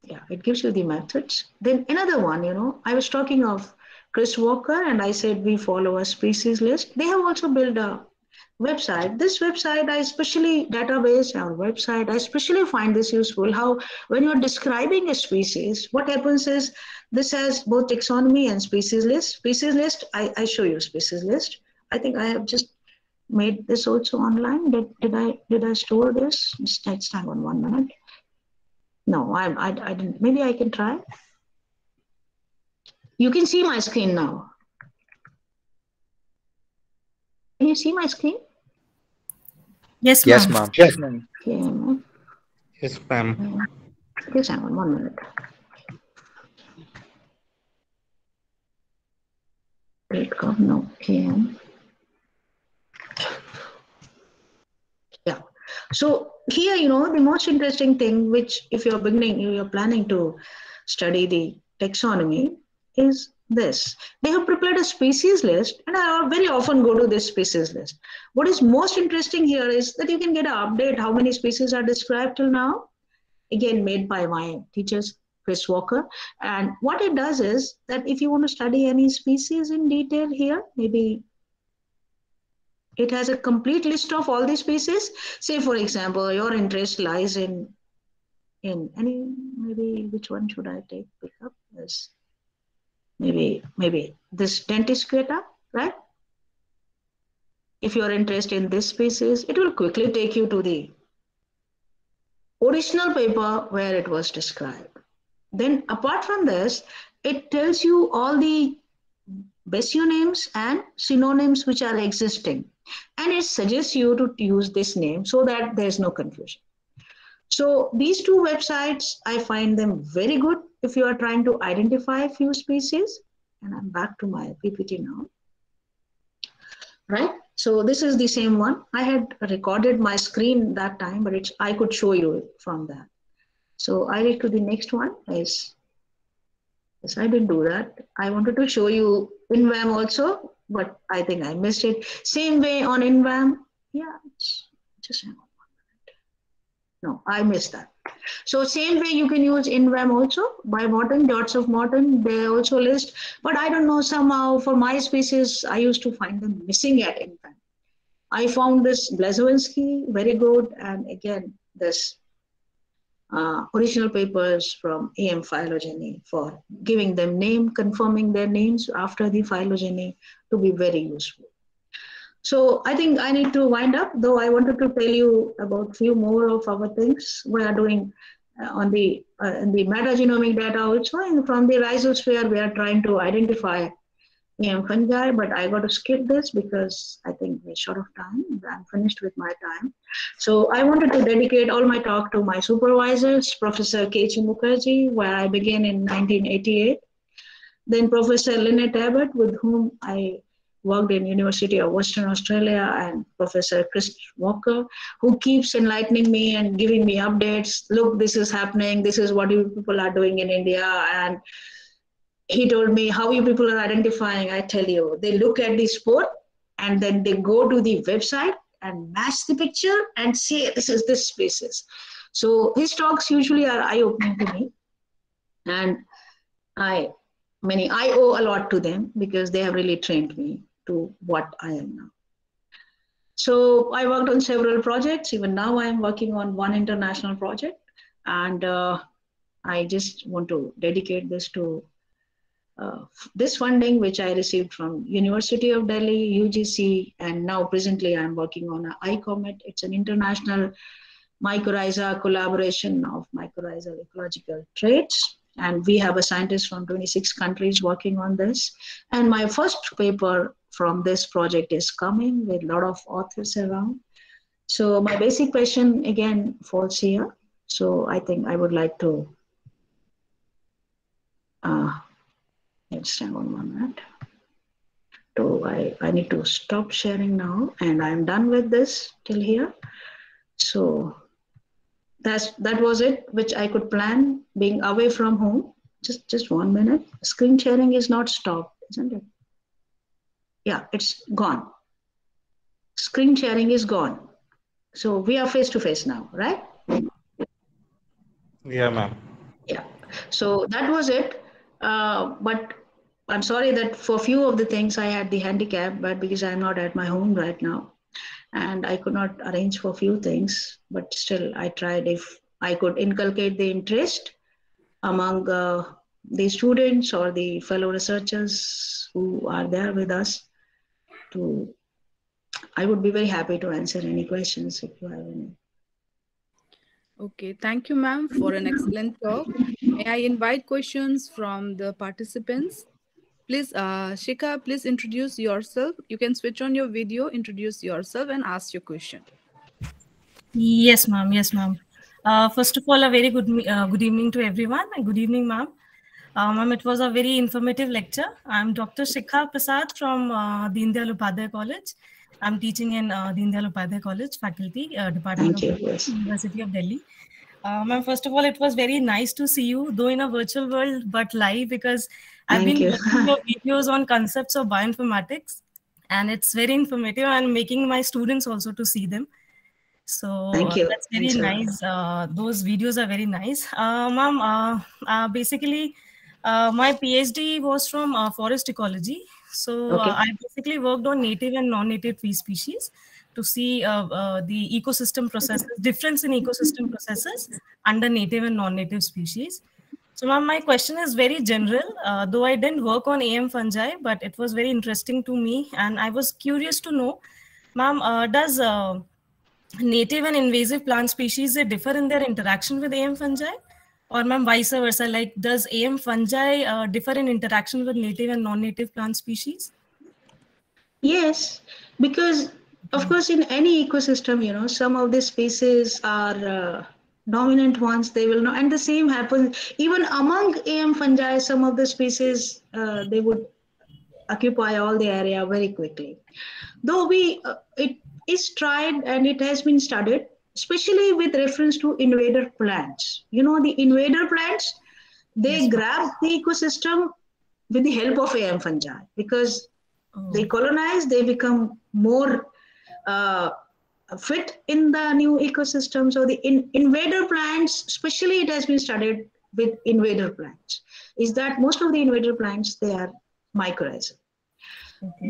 yeah, it gives you the methods. Then another one, I was talking of Chris Walker, and I said we follow a species list. They have also built a website. This website, I especially I especially find this useful. How when you're describing a species, what happens is this has both taxonomy and species list. Species list, I show you species list. I think I have just made this also online. Did I store this? Just hang on 1 minute. No, I didn't. Maybe I can try. You can see my screen now. Can you see my screen? Yes, ma'am. Yes, ma'am. Okay. Yes, ma'am. Just hang on 1 minute. No, KM. Yeah. So here, the most interesting thing, which if you're planning to study the taxonomy, is this. They have prepared a species list, and I very often go to this species list. What is most interesting here is that you can get an update how many species are described till now. Again, made by my teachers, Chris Walker. And what it does is that if you want to study any species in detail here, maybe it has a complete list of all the species. Say, for example, your interest lies in any, maybe which one should I pick up? This. Maybe this dentist quota, right? If you're interested in this species, it will quickly take you to the original paper where it was described. Then apart from this, it tells you all the names and synonyms which are existing. And it suggests you to use this name so that there's no confusion. So these two websites, I find them very good if you are trying to identify a few species. And I'm back to my PPT now. Right? So this is the same one. I had recorded my screen that time, but I could show you from that. So I read to the next one. Yes, I didn't do that. I wanted to show you InVam also, but I think I missed it. Same way on InVam. Yeah, just hang on 1 minute. No, I missed that. So same way you can use InVam also by Morton, dots of Morton, they also list. But I don't know, somehow for my species, I used to find them missing at InVam. I found this Blazewski very good, and again, this original papers from AM phylogeny for giving them name, confirming their names after the phylogeny to be very useful. So I think I need to wind up, though I wanted to tell you about a few more of our things we are doing on the metagenomic data also, and from the rhizosphere we are trying to identify fungi, but I got to skip this because I think we're short of time. I'm finished with my time. So I wanted to dedicate all my talk to my supervisors, Professor K.G. Mukherjee, where I began in 1988. Then Professor Lynette Abbott, with whom I worked in University of Western Australia, and Professor Chris Walker, who keeps enlightening me and giving me updates. Look, this is happening. This is what you people are doing in India. And he told me how you people are identifying. I tell you, they look at the sport and then they go to the website and match the picture and say, this is this species. So his talks usually are eye-opening to me. And I owe a lot to them because they have really trained me to what I am now. So I worked on several projects. Even now I am working on one international project. And I just want to dedicate this to this funding, which I received from University of Delhi, UGC, and now presently I'm working on ICOMET. It's an international mycorrhiza collaboration of mycorrhizal ecological traits. And we have a scientist from 26 countries working on this. And my first paper from this project is coming with a lot of authors around. So my basic question again falls here. So I think I would like to, let's hang on 1 minute. So I need to stop sharing now, and I'm done with this till here. So that was it, which I could plan being away from home. Just 1 minute. Screen sharing is not stopped, isn't it? Yeah, it's gone. Screen sharing is gone. So we are face to face now, right? Yeah, ma'am. Yeah. So that was it. But I'm sorry that for a few of the things I had the handicap, but because I'm not at my home right now. And I could not arrange for a few things, but still I tried if I could inculcate the interest among the students or the fellow researchers who are there with us. I would be very happy to answer any questions if you have any. Okay, thank you, ma'am, for an excellent talk. May I invite questions from the participants? Please, Shikha, please introduce yourself. You can switch on your video, introduce yourself and ask your question. Yes, ma'am. Yes, ma'am. First of all, a very good evening to everyone. Good evening, ma'am. Ma'am, it was a very informative lecture. I'm Dr. Shikha Prasad from Deen Dayal Upadhyay College. I'm teaching in Deen Dayal Upadhyay College faculty, Department of University of Delhi. Ma'am, first of all, it was very nice to see you, though in a virtual world, but live, because I've been watching your videos on concepts of bioinformatics, and it's very informative and making my students also to see them. So that's very nice. Those videos are very nice. Ma'am, basically, my PhD was from forest ecology. So I basically worked on native and non-native tree species to see the ecosystem processes, difference in ecosystem processes under native and non-native species. So ma'am, my question is very general, though I didn't work on AM fungi, but it was very interesting to me. And I was curious to know, ma'am, does native and invasive plant species, they differ in their interaction with AM fungi? Or ma'am, vice versa, like does AM fungi differ in interaction with native and non-native plant species? Yes, because of course in any ecosystem, you know, some of the species are dominant ones, they will not, and the same happens even among AM fungi. Some of the species, they would occupy all the area very quickly. Though it is tried and it has been studied, especially with reference to invader plants. You know, the invader plants, they grab the ecosystem with the help of AM fungi because they colonize, they become more fit in the new ecosystem. So the invader plants, especially it has been studied with invader plants, is that most of the invader plants, they are mycorrhizal.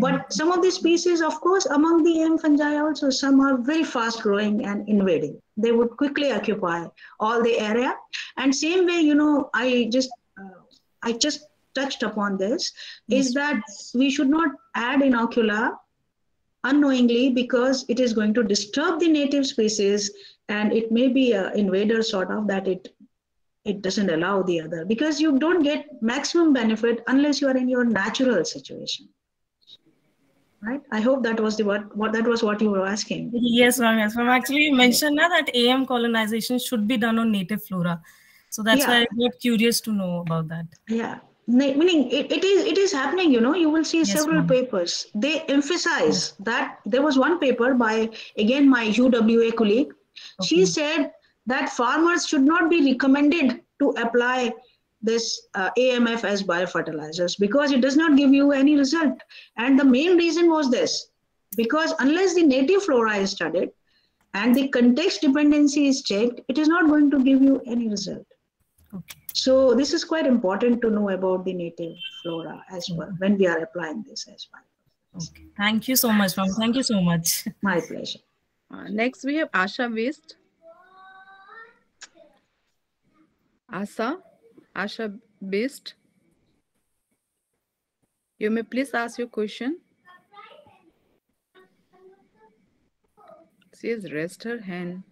But some of the species, of course, among the AM fungi also, some are very fast growing and invading. They would quickly occupy all the area. And same way, you know, I just touched upon this, is that we should not add inocula unknowingly because it is going to disturb the native species, and it may be an invader sort of that it doesn't allow the other, because you don't get maximum benefit unless you are in your natural situation. Right? I hope that was what you were asking. Yes, ma'am. Yes, ma'am. Actually, you mentioned that AM colonization should be done on native flora. So that's why I got curious to know about that. Yeah. meaning it is happening, you know. You will see several papers. They emphasize that. There was one paper by, again, my UWA colleague. She said that farmers should not be recommended to apply this AMF as biofertilizers because it does not give you any result. And the main reason was this, because unless the native flora is studied and the context dependency is checked, it is not going to give you any result. So this is quite important to know about the native flora as well when we are applying this as well. Okay. Thank you so much, ma'am. Thank you so much. My pleasure. Next, we have Asha Beast. Asha Beast. You may please ask your question. She has raised her hand.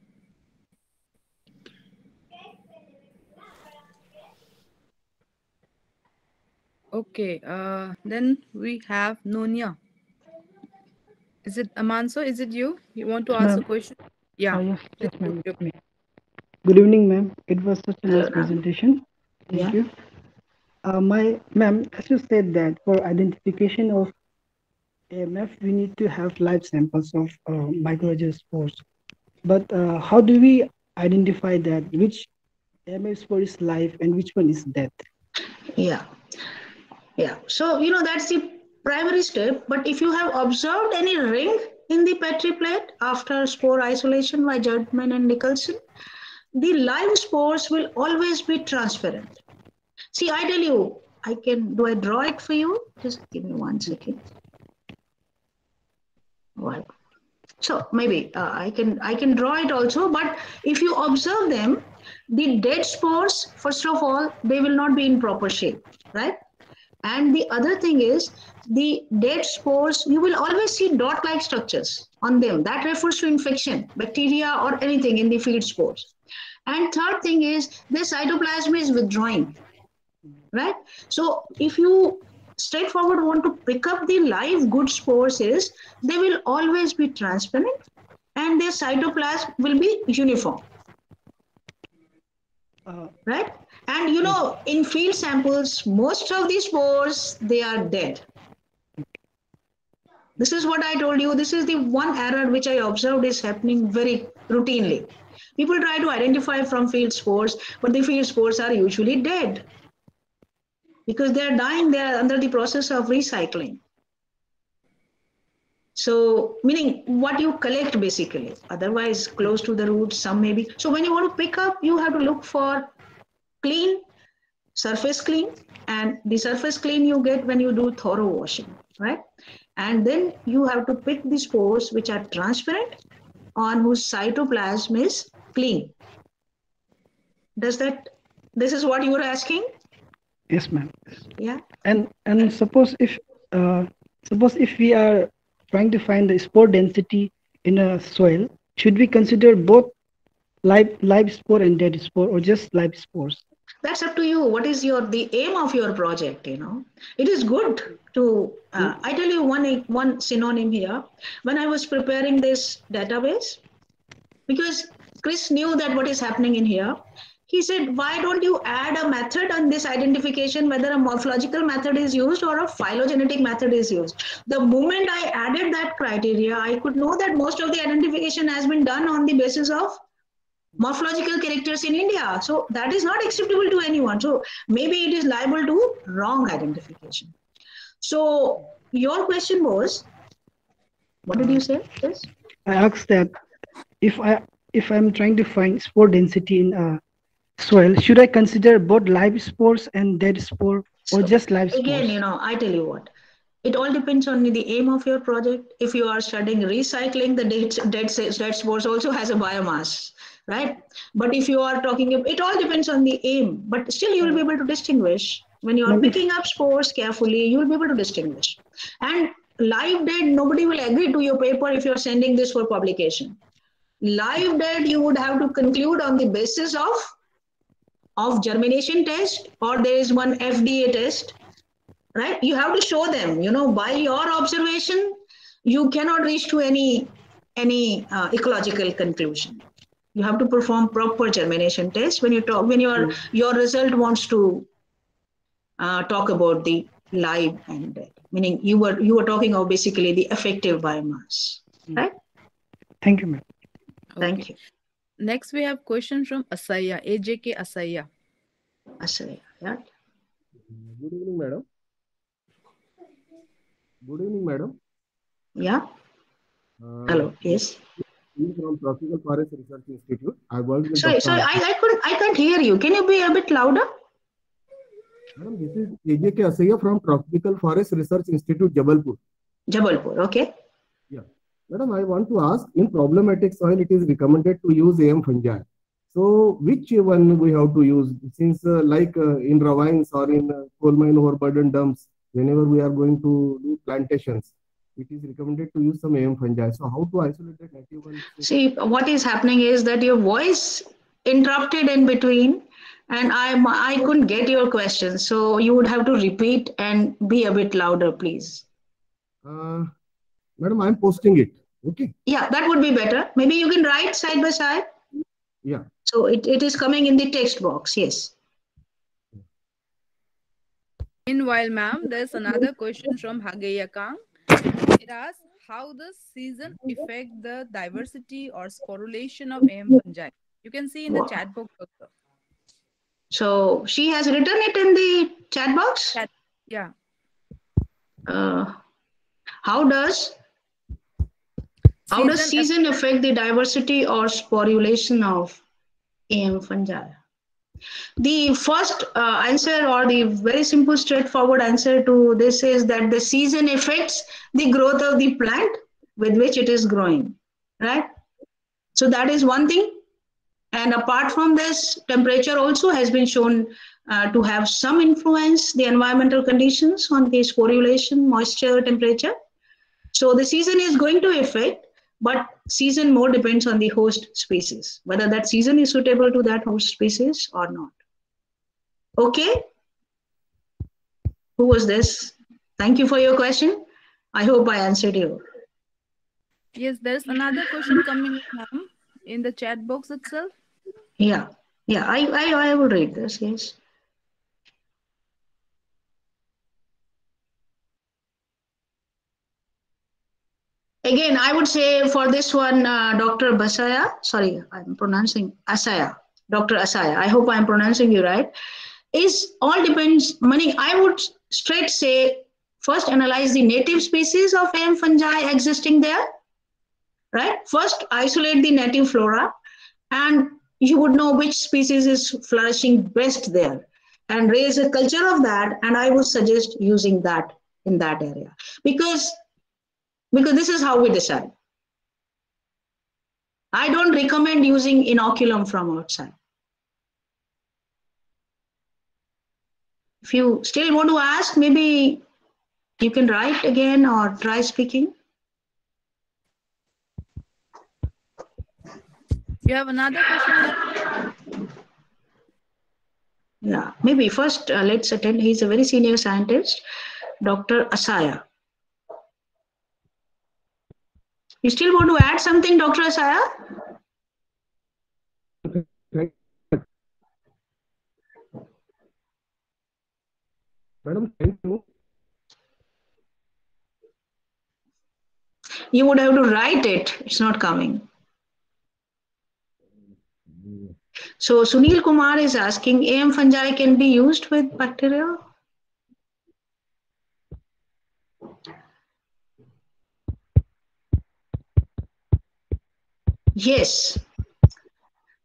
Okay, then we have Nonia. Is it Amanso? Is it you? You want to ask a question? Yeah. Yes, ma'am. Good evening, ma'am. It was such a nice presentation. Thank you. Ma'am, as you said that for identification of AMF, we need to have live samples of mycorrhizal spores. But how do we identify that which AMF spore is live and which one is dead? Yeah. So, you know, that's the primary step. But if you have observed any ring in the Petri plate after spore isolation by Judman and Nicholson, the live spores will always be transparent. See, I tell you, do I draw it for you? Just give me 1 second. Well, so maybe I can draw it also, but if you observe them, the dead spores, first of all, they will not be in proper shape, right? And the other thing is, the dead spores, you will always see dot-like structures on them. That refers to infection, bacteria or anything in the field spores. And third thing is, the cytoplasm is withdrawing, right? So if you straightforward want to pick up the live good spores, they will always be transparent and their cytoplasm will be uniform, right? And you know, in field samples, most of these spores, they are dead. This is what I told you. This is the one error which I observed is happening very routinely. People try to identify from field spores, but the field spores are usually dead because they are dying. They are under the process of recycling. So, meaning what you collect basically, otherwise close to the roots, some maybe. So when you want to pick up, you have to look for clean, surface clean, and the surface clean you get when you do thorough washing, right? And then you have to pick the spores which are transparent on whose cytoplasm is clean. This is what you were asking? Yes, ma'am. Yeah. And suppose if we are trying to find the spore density in a soil, should we consider both live spore and dead spore, or just live spores? That's up to you. What is the aim of your project? You know, it is good to. I tell you one synonym here. When I was preparing this database, because Chris knew that what is happening in here, he said, "Why don't you add a method on this identification, whether a morphological method is used or a phylogenetic method is used?" The moment I added that criteria, I could know that most of the identification has been done on the basis of morphological characters in India. So that is not acceptable to anyone. So maybe it is liable to wrong identification. So your question was, what did you say? Yes? I asked that if I'm trying to find spore density in a soil, should I consider both live spores and dead spore, or just live spores? Again, you know, I tell you what. It all depends on the aim of your project. If you are studying recycling, the dead spores also has a biomass, right? But if you are talking, it all depends on the aim. But still, you will be able to distinguish. When you are picking up spores carefully, you will be able to distinguish. And live dead, nobody will agree to your paper if you are sending this for publication. Live dead, you would have to conclude on the basis of germination test, or there is one FDA test. Right? You have to show them, you know, by your observation, you cannot reach to any ecological conclusion. You have to perform proper germination test when your result wants to talk about the live and dead. Meaning you were talking about basically the effective biomass, right? Thank you, ma'am. Thank you. Next, we have question from Asaya, AJK Asaya. Asaya, yeah. Good evening, madam. Good evening, madam. Yeah. Hello. Yes. From Tropical Forest Research Institute. I work with Sorry, I can't hear you. Can you be a bit louder? Madam, this is AJK Asaya from Tropical Forest Research Institute, Jabalpur. Jabalpur, okay. Yeah. Madam, I want to ask, in problematic soil, it is recommended to use AM fungi. So, which one we have to use? Since in ravines or in coal mine overburden dumps, whenever we are going to do plantations, it is recommended to use some AM fungi. So, how to isolate the native ones? See, what is happening is that your voice interrupted in between, and I couldn't get your question. So you would have to repeat and be a bit louder, please. Madam, I am posting it. Okay. Yeah, that would be better. Maybe you can write side by side. Yeah. So it is coming in the text box. Yes. Meanwhile, ma'am, there's another question from Hageya Kang. It asks, how does season affect the diversity or sporulation of AM fungi? You can see in the chat box also. So she has written it in the chat box? Yeah. How does season affect the diversity or sporulation of AM fungi? The first answer, or the very simple straightforward answer to this, is that the season affects the growth of the plant with which it is growing, right? So that is one thing. And apart from this, temperature also has been shown to have some influence, the environmental conditions on the sporulation, moisture, temperature. So the season is going to affect, but season more depends on the host species, whether that season is suitable to that host species or not. Okay? Who was this? Thank you for your question. I hope I answered you. Yes, there's another question coming in the chat box itself. Yeah, I will read this, yes. Again, I would say for this one, Dr. Basaya, sorry, I'm pronouncing Asaya, Dr. Asaya, I hope I'm pronouncing you right, is all depends, meaning I would straight say, first analyze the native species of AM fungi existing there, right? First isolate the native flora, and you would know which species is flourishing best there, and raise a culture of that, and I would suggest using that in that area. Because this is how we decide. I don't recommend using inoculum from outside. If you still want to ask, maybe you can write again or try speaking. You have another question? Yeah, maybe first let's attend. He's a very senior scientist, Dr. Asaya. You still want to add something, Dr. Asaya? Madam, thank you. You would have to write it. It's not coming. So Sunil Kumar is asking, AM fungi can be used with bacteria? Yes.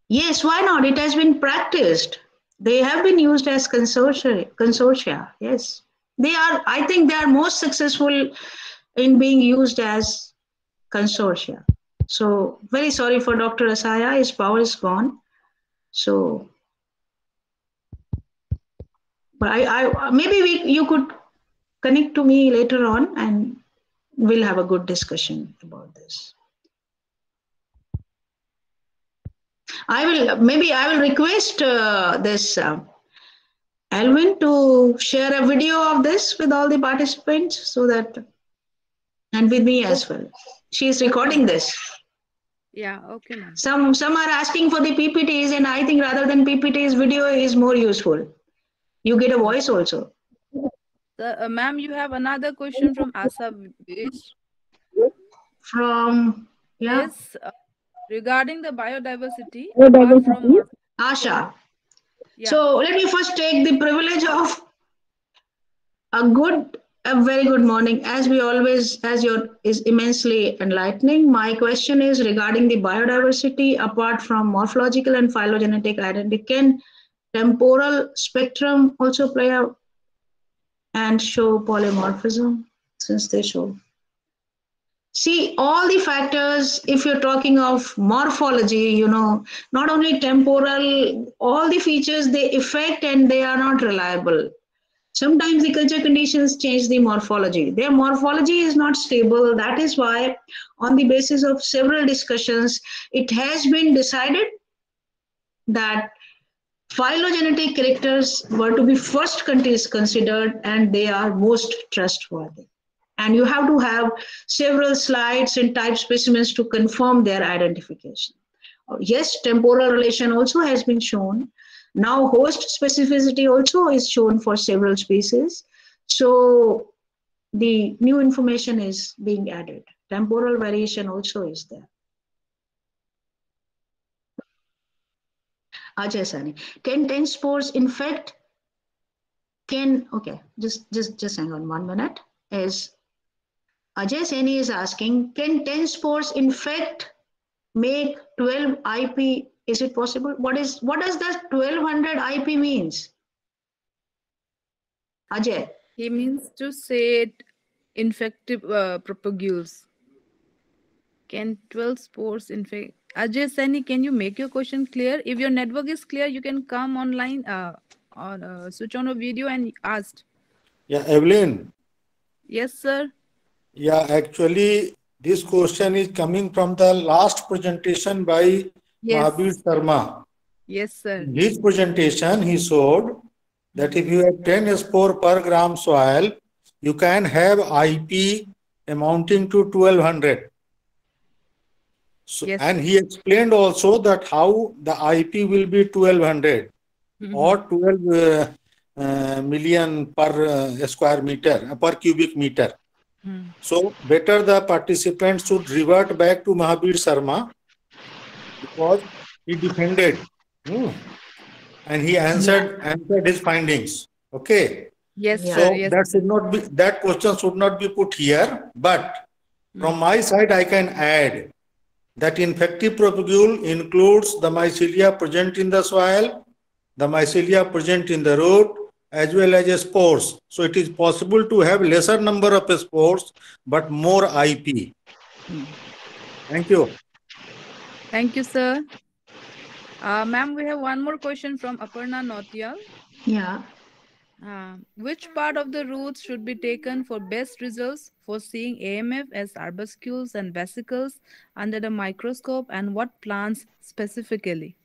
Yes, why not? It has been practiced. They have been used as consortia. Yes. They are, I think they are most successful in being used as consortia. So very sorry for Dr. Asaya, his power is gone. So, but I maybe you could connect to me later on and we'll have a good discussion about this. I will request this Alvin to share a video of this with all the participants so that, and with me as well. She is recording this. Yeah, okay, ma'am. Some are asking for the PPTs, and I think rather than PPTs, video is more useful. You get a voice also. Ma'am, you have another question from Asa Vish. From, yeah. Yes, regarding the biodiversity, apart from Asha. Yeah. So let me first take the privilege of a very good morning. As we always, as your is immensely enlightening. My question is regarding the biodiversity apart from morphological and phylogenetic identity. Can temporal spectrum also play out and show polymorphism, since they show? See, all the factors, if you're talking of morphology, not only temporal, all the features they affect and they are not reliable. Sometimes the culture conditions change the morphology. Their morphology is not stable. That is why, on the basis of several discussions, it has been decided that phylogenetic characters were to be first considered, and they are most trustworthy. And you have to have several slides and type specimens to confirm their identification. Yes, temporal relation also has been shown. Now host specificity also is shown for several species. So the new information is being added. Temporal variation also is there. Ajay Sani, can 10 spores infect? Okay, just hang on 1 minute. As Ajay Sani is asking, can 10 spores infect, make 12 IP? Is it possible? What does that 1200 IP means? Ajay. He means to say infective propagules. Can 12 spores infect? Ajay Sani, can you make your question clear? If your network is clear, you can come online or switch on a video and ask. Yeah, Evelyn. Yes, sir. Yeah, actually, this question is coming from the last presentation by Mahabir Sharma. Yes, sir. In his presentation, he showed that if you have 10 spore per gram soil, you can have IP amounting to 1200. So, Yes, and he explained also that how the IP will be 1200 or 12 million per square meter, per cubic meter. So better the participants should revert back to Mahabir Sharma because he defended and he answered his findings. Okay. Yes, Yeah. sir. So Yes, that should not be, that question should not be put here. But from my side, I can add that infective propagule includes the mycelia present in the soil, the mycelia present in the root, as well as spores. So it is possible to have lesser number of spores, but more IP. Thank you. Thank you, sir. Ma'am, we have one more question from Aparna Nautiyal. Yeah. Which part of the roots should be taken for best results for seeing AMF as arbuscules and vesicles under the microscope, and what plants specifically?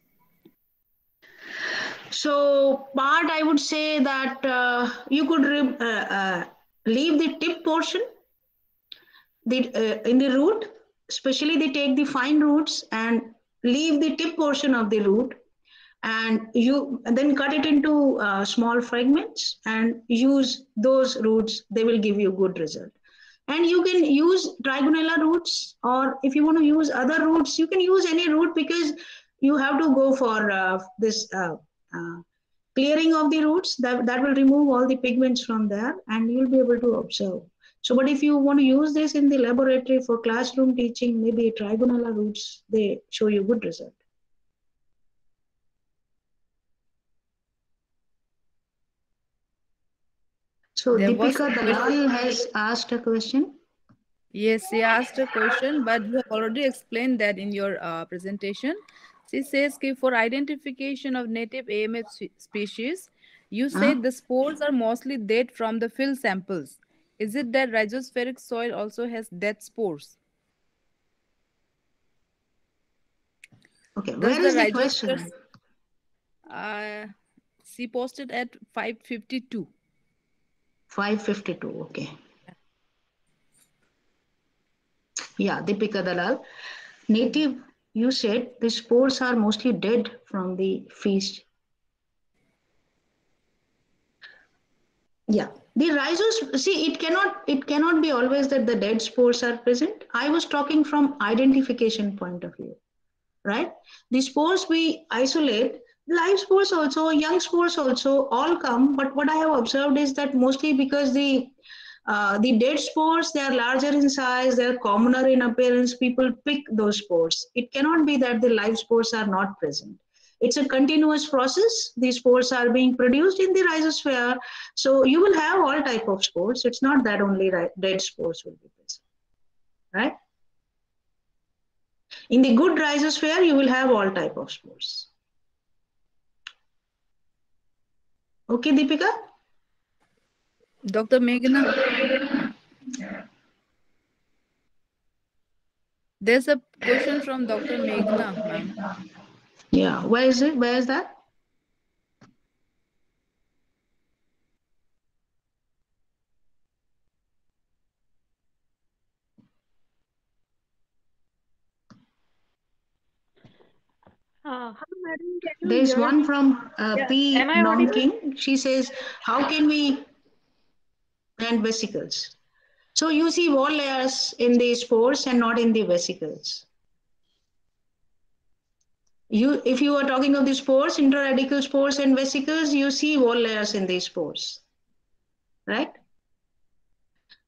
So part, I would say that you could leave the tip portion in the root, especially they take the fine roots and leave the tip portion of the root, and then cut it into small fragments and use those roots. They will give you good result. And you can use trigonella roots, or if you want to use other roots, you can use any root, because you have to go for this clearing of the roots. That will remove all the pigments from there, and you'll be able to observe. So, but if you want to use this in the laboratory for classroom teaching, maybe trigonella roots, they show you good result. So Deepika Dalal has asked a question. Yes, she asked a question, but you have already explained that in your presentation. She says, for identification of native AMF species, you said the spores are mostly dead from the field samples. Is it that rhizospheric soil also has dead spores? Okay, where is the question? She posted at 552. 552, okay. Yeah, Deepika Dalal. Native, you said the spores are mostly dead from the feast. Yeah, The rhizos, see, it cannot be always that the dead spores are present. I was talking from identification point of view, right? The spores we isolate, live spores also, young spores also, all come. But what I have observed is that mostly because the dead spores, they are larger in size, they are commoner in appearance, people pick those spores. It cannot be that the live spores are not present. It's a continuous process. These spores are being produced in the rhizosphere. So you will have all type of spores. It's not that only dead spores will be present, right? In the good rhizosphere, you will have all type of spores. Okay, Deepika? Dr. Meghna? There's a question from Dr. Meghna, ma'am. Yeah, where is it? Where is that? Hello, madam. Can you There's hear one me? from P. Am I audible? Nongking. She says, how can we and vesicles? So you see wall layers in the spores and not in the vesicles. If you are talking of the spores, intraradical spores and vesicles, you see wall layers in these spores, right?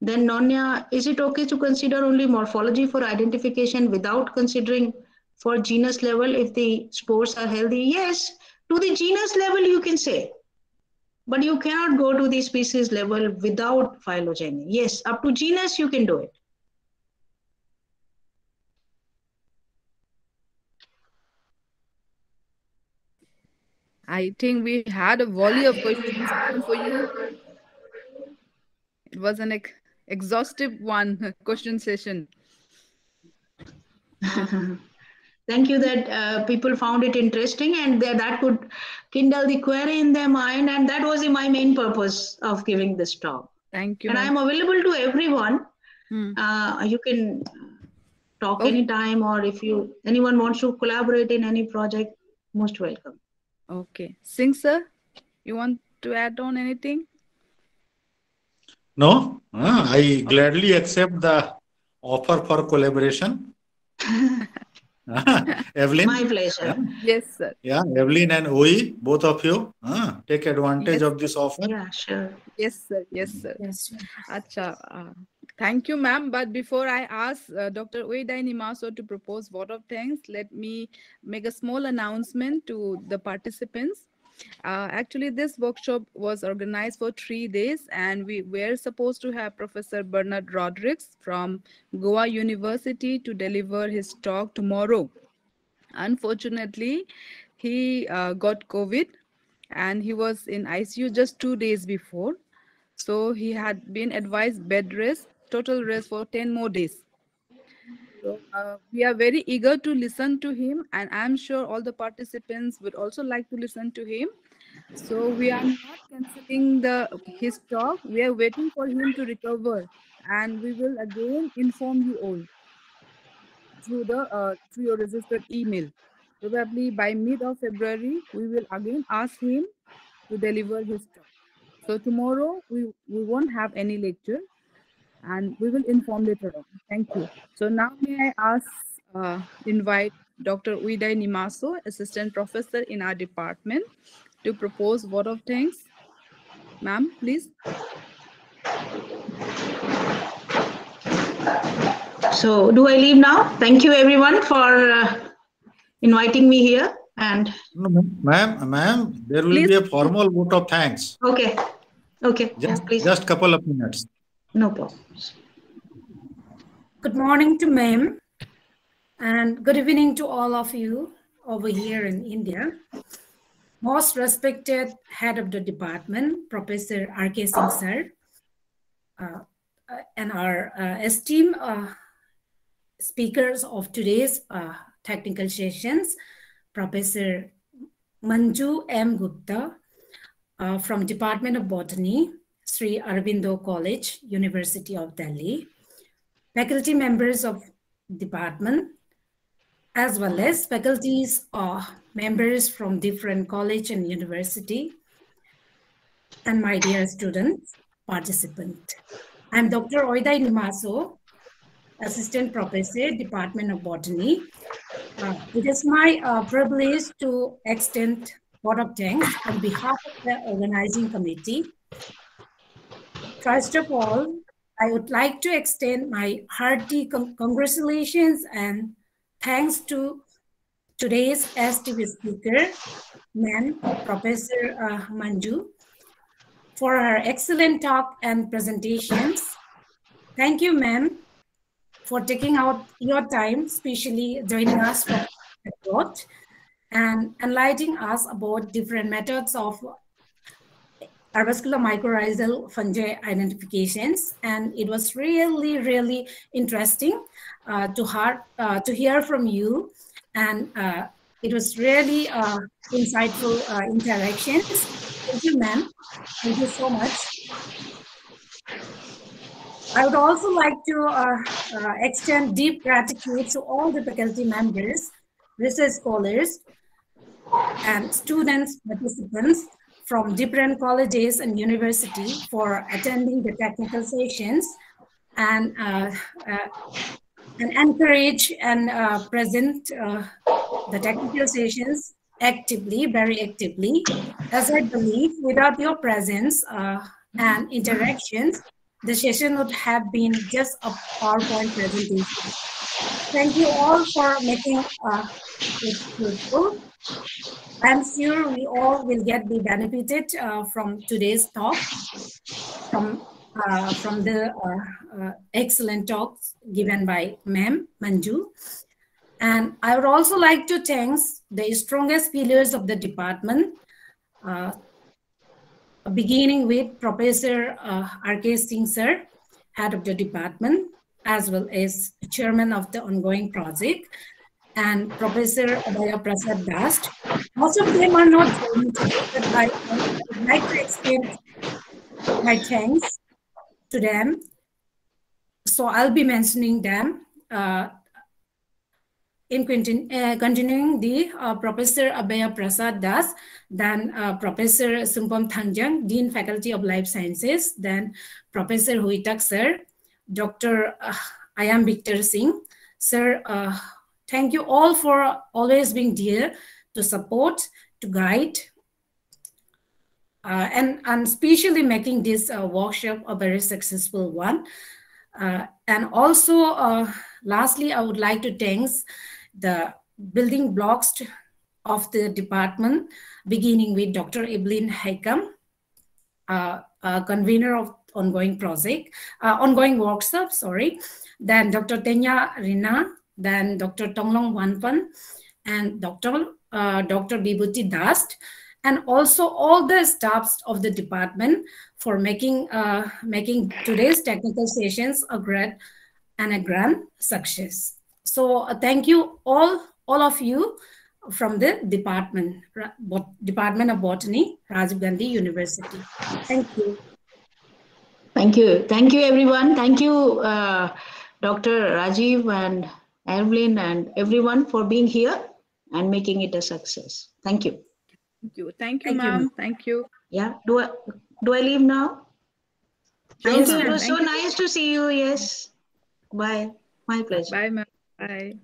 Then Nonya, is it okay to consider only morphology for identification without considering for genus level if the spores are healthy? Yes, to the genus level you can say, but you cannot go to the species level without phylogeny. Yes, up to genus you can do it. I think we had a volley of questions for you. It was an exhaustive question session. Thank you that people found it interesting and that could kindle the query in their mind, and that was my main purpose of giving this talk. Thank you. And I am available to everyone. You can talk anytime, or if anyone wants to collaborate in any project, most welcome. Okay. Singh sir, you want to add on anything? No, I gladly accept the offer for collaboration. Evelyn? My pleasure. Yes, sir. Yeah, Evelyn and Oi, both of you, take advantage of this offer. Yeah, sure. Yes, sir. Yes, sir. Yes, sir. Acha, thank you, ma'am. But before I ask Dr. Uedai Nimaso to propose vote of thanks, let me make a small announcement to the participants. Actually, this workshop was organized for 3 days, and we were supposed to have Professor Bernard Rodrigues from Goa University to deliver his talk tomorrow. Unfortunately, he got COVID and he was in ICU just 2 days before. So he had been advised bed rest, total rest for 10 more days. So we are very eager to listen to him, and I'm sure all the participants would also like to listen to him. So we are not canceling his talk. We are waiting for him to recover, and we will again inform you all through your registered email. Probably by mid of February, we will again ask him to deliver his talk. So tomorrow we won't have any lecture, and we will inform later on. Thank you. So now may I invite Dr. Uedai Nimaso, Assistant Professor in our department, to propose vote of thanks. Ma'am, please. So do I leave now? Thank you everyone for inviting me here. And ma'am, there will be a formal vote of thanks. Okay. Please. Just couple of minutes. No problem. Good morning to ma'am, and good evening to all of you over here in India. Most respected head of the department, Professor R.K. Singh sir, and our esteemed speakers of today's technical sessions, Professor Manju M. Gupta from Department of Botany, Sri Aurobindo College, University of Delhi, faculty members of department, as well as faculties or members from different college and university, and my dear students. participant. I'm Dr. Oida Nimaso, Assistant Professor, Department of Botany. It is my privilege to extend a vote of thanks on behalf of the organizing committee. First of all, I would like to extend my hearty congratulations and thanks to today's STV speaker, Ma'am Professor Manju, for her excellent talk and presentations. Thank you, ma'am, for taking out your time, especially joining us from abroad and enlightening us about different methods of arbuscular mycorrhizal fungi identifications. And it was really, really interesting to hear from you. And it was really insightful interactions. Thank you, ma'am. Thank you so much. I would also like to extend deep gratitude to all the faculty members, research scholars, and students, participants from different colleges and universities for attending the technical sessions and encourage and present the technical sessions actively, very actively, as I believe without your presence and interactions, the session would have been just a PowerPoint presentation. Thank you all for making it useful. I'm sure we all will be benefited from today's talk, from the excellent talks given by Ma'am Manju. And I would also like to thank the strongest pillars of the department, beginning with Professor R.K. Singh sir, head of the department, as well as chairman of the ongoing project, and Professor Abhaya Prasad Dast. Most of them are not joining today, but I would like to extend my thanks to them. So I'll be mentioning them. In continuing the Professor Abhaya Prasad Das, then Professor Sumpam Thangjang, Dean Faculty of Life Sciences, then Professor Huitak sir, Dr. Ayam Victor Singh. Sir, thank you all for always being there to support, to guide, and especially making this workshop a very successful one. And also, lastly, I would like to thank the building blocks of the department, beginning with Dr. Evelyn Haikam, convener of ongoing workshop, then Dr. Tenya Rina, then Dr. Tonglong Wanpan, and Dr. Vibhuti Dast, and also all the staffs of the department for making today's technical sessions a grand success. So thank you all of you from the Department of Botany, Rajiv Gandhi University. Thank you. Thank you. Thank you, everyone. Thank you, Dr. Rajiv and Evelyn and everyone for being here and making it a success. Thank you. Thank you. Thank you, ma'am. Thank you. Yeah. Do I leave now? Thank you. It was so nice to see you. Yes. Bye. My pleasure. Bye, ma'am. Bye.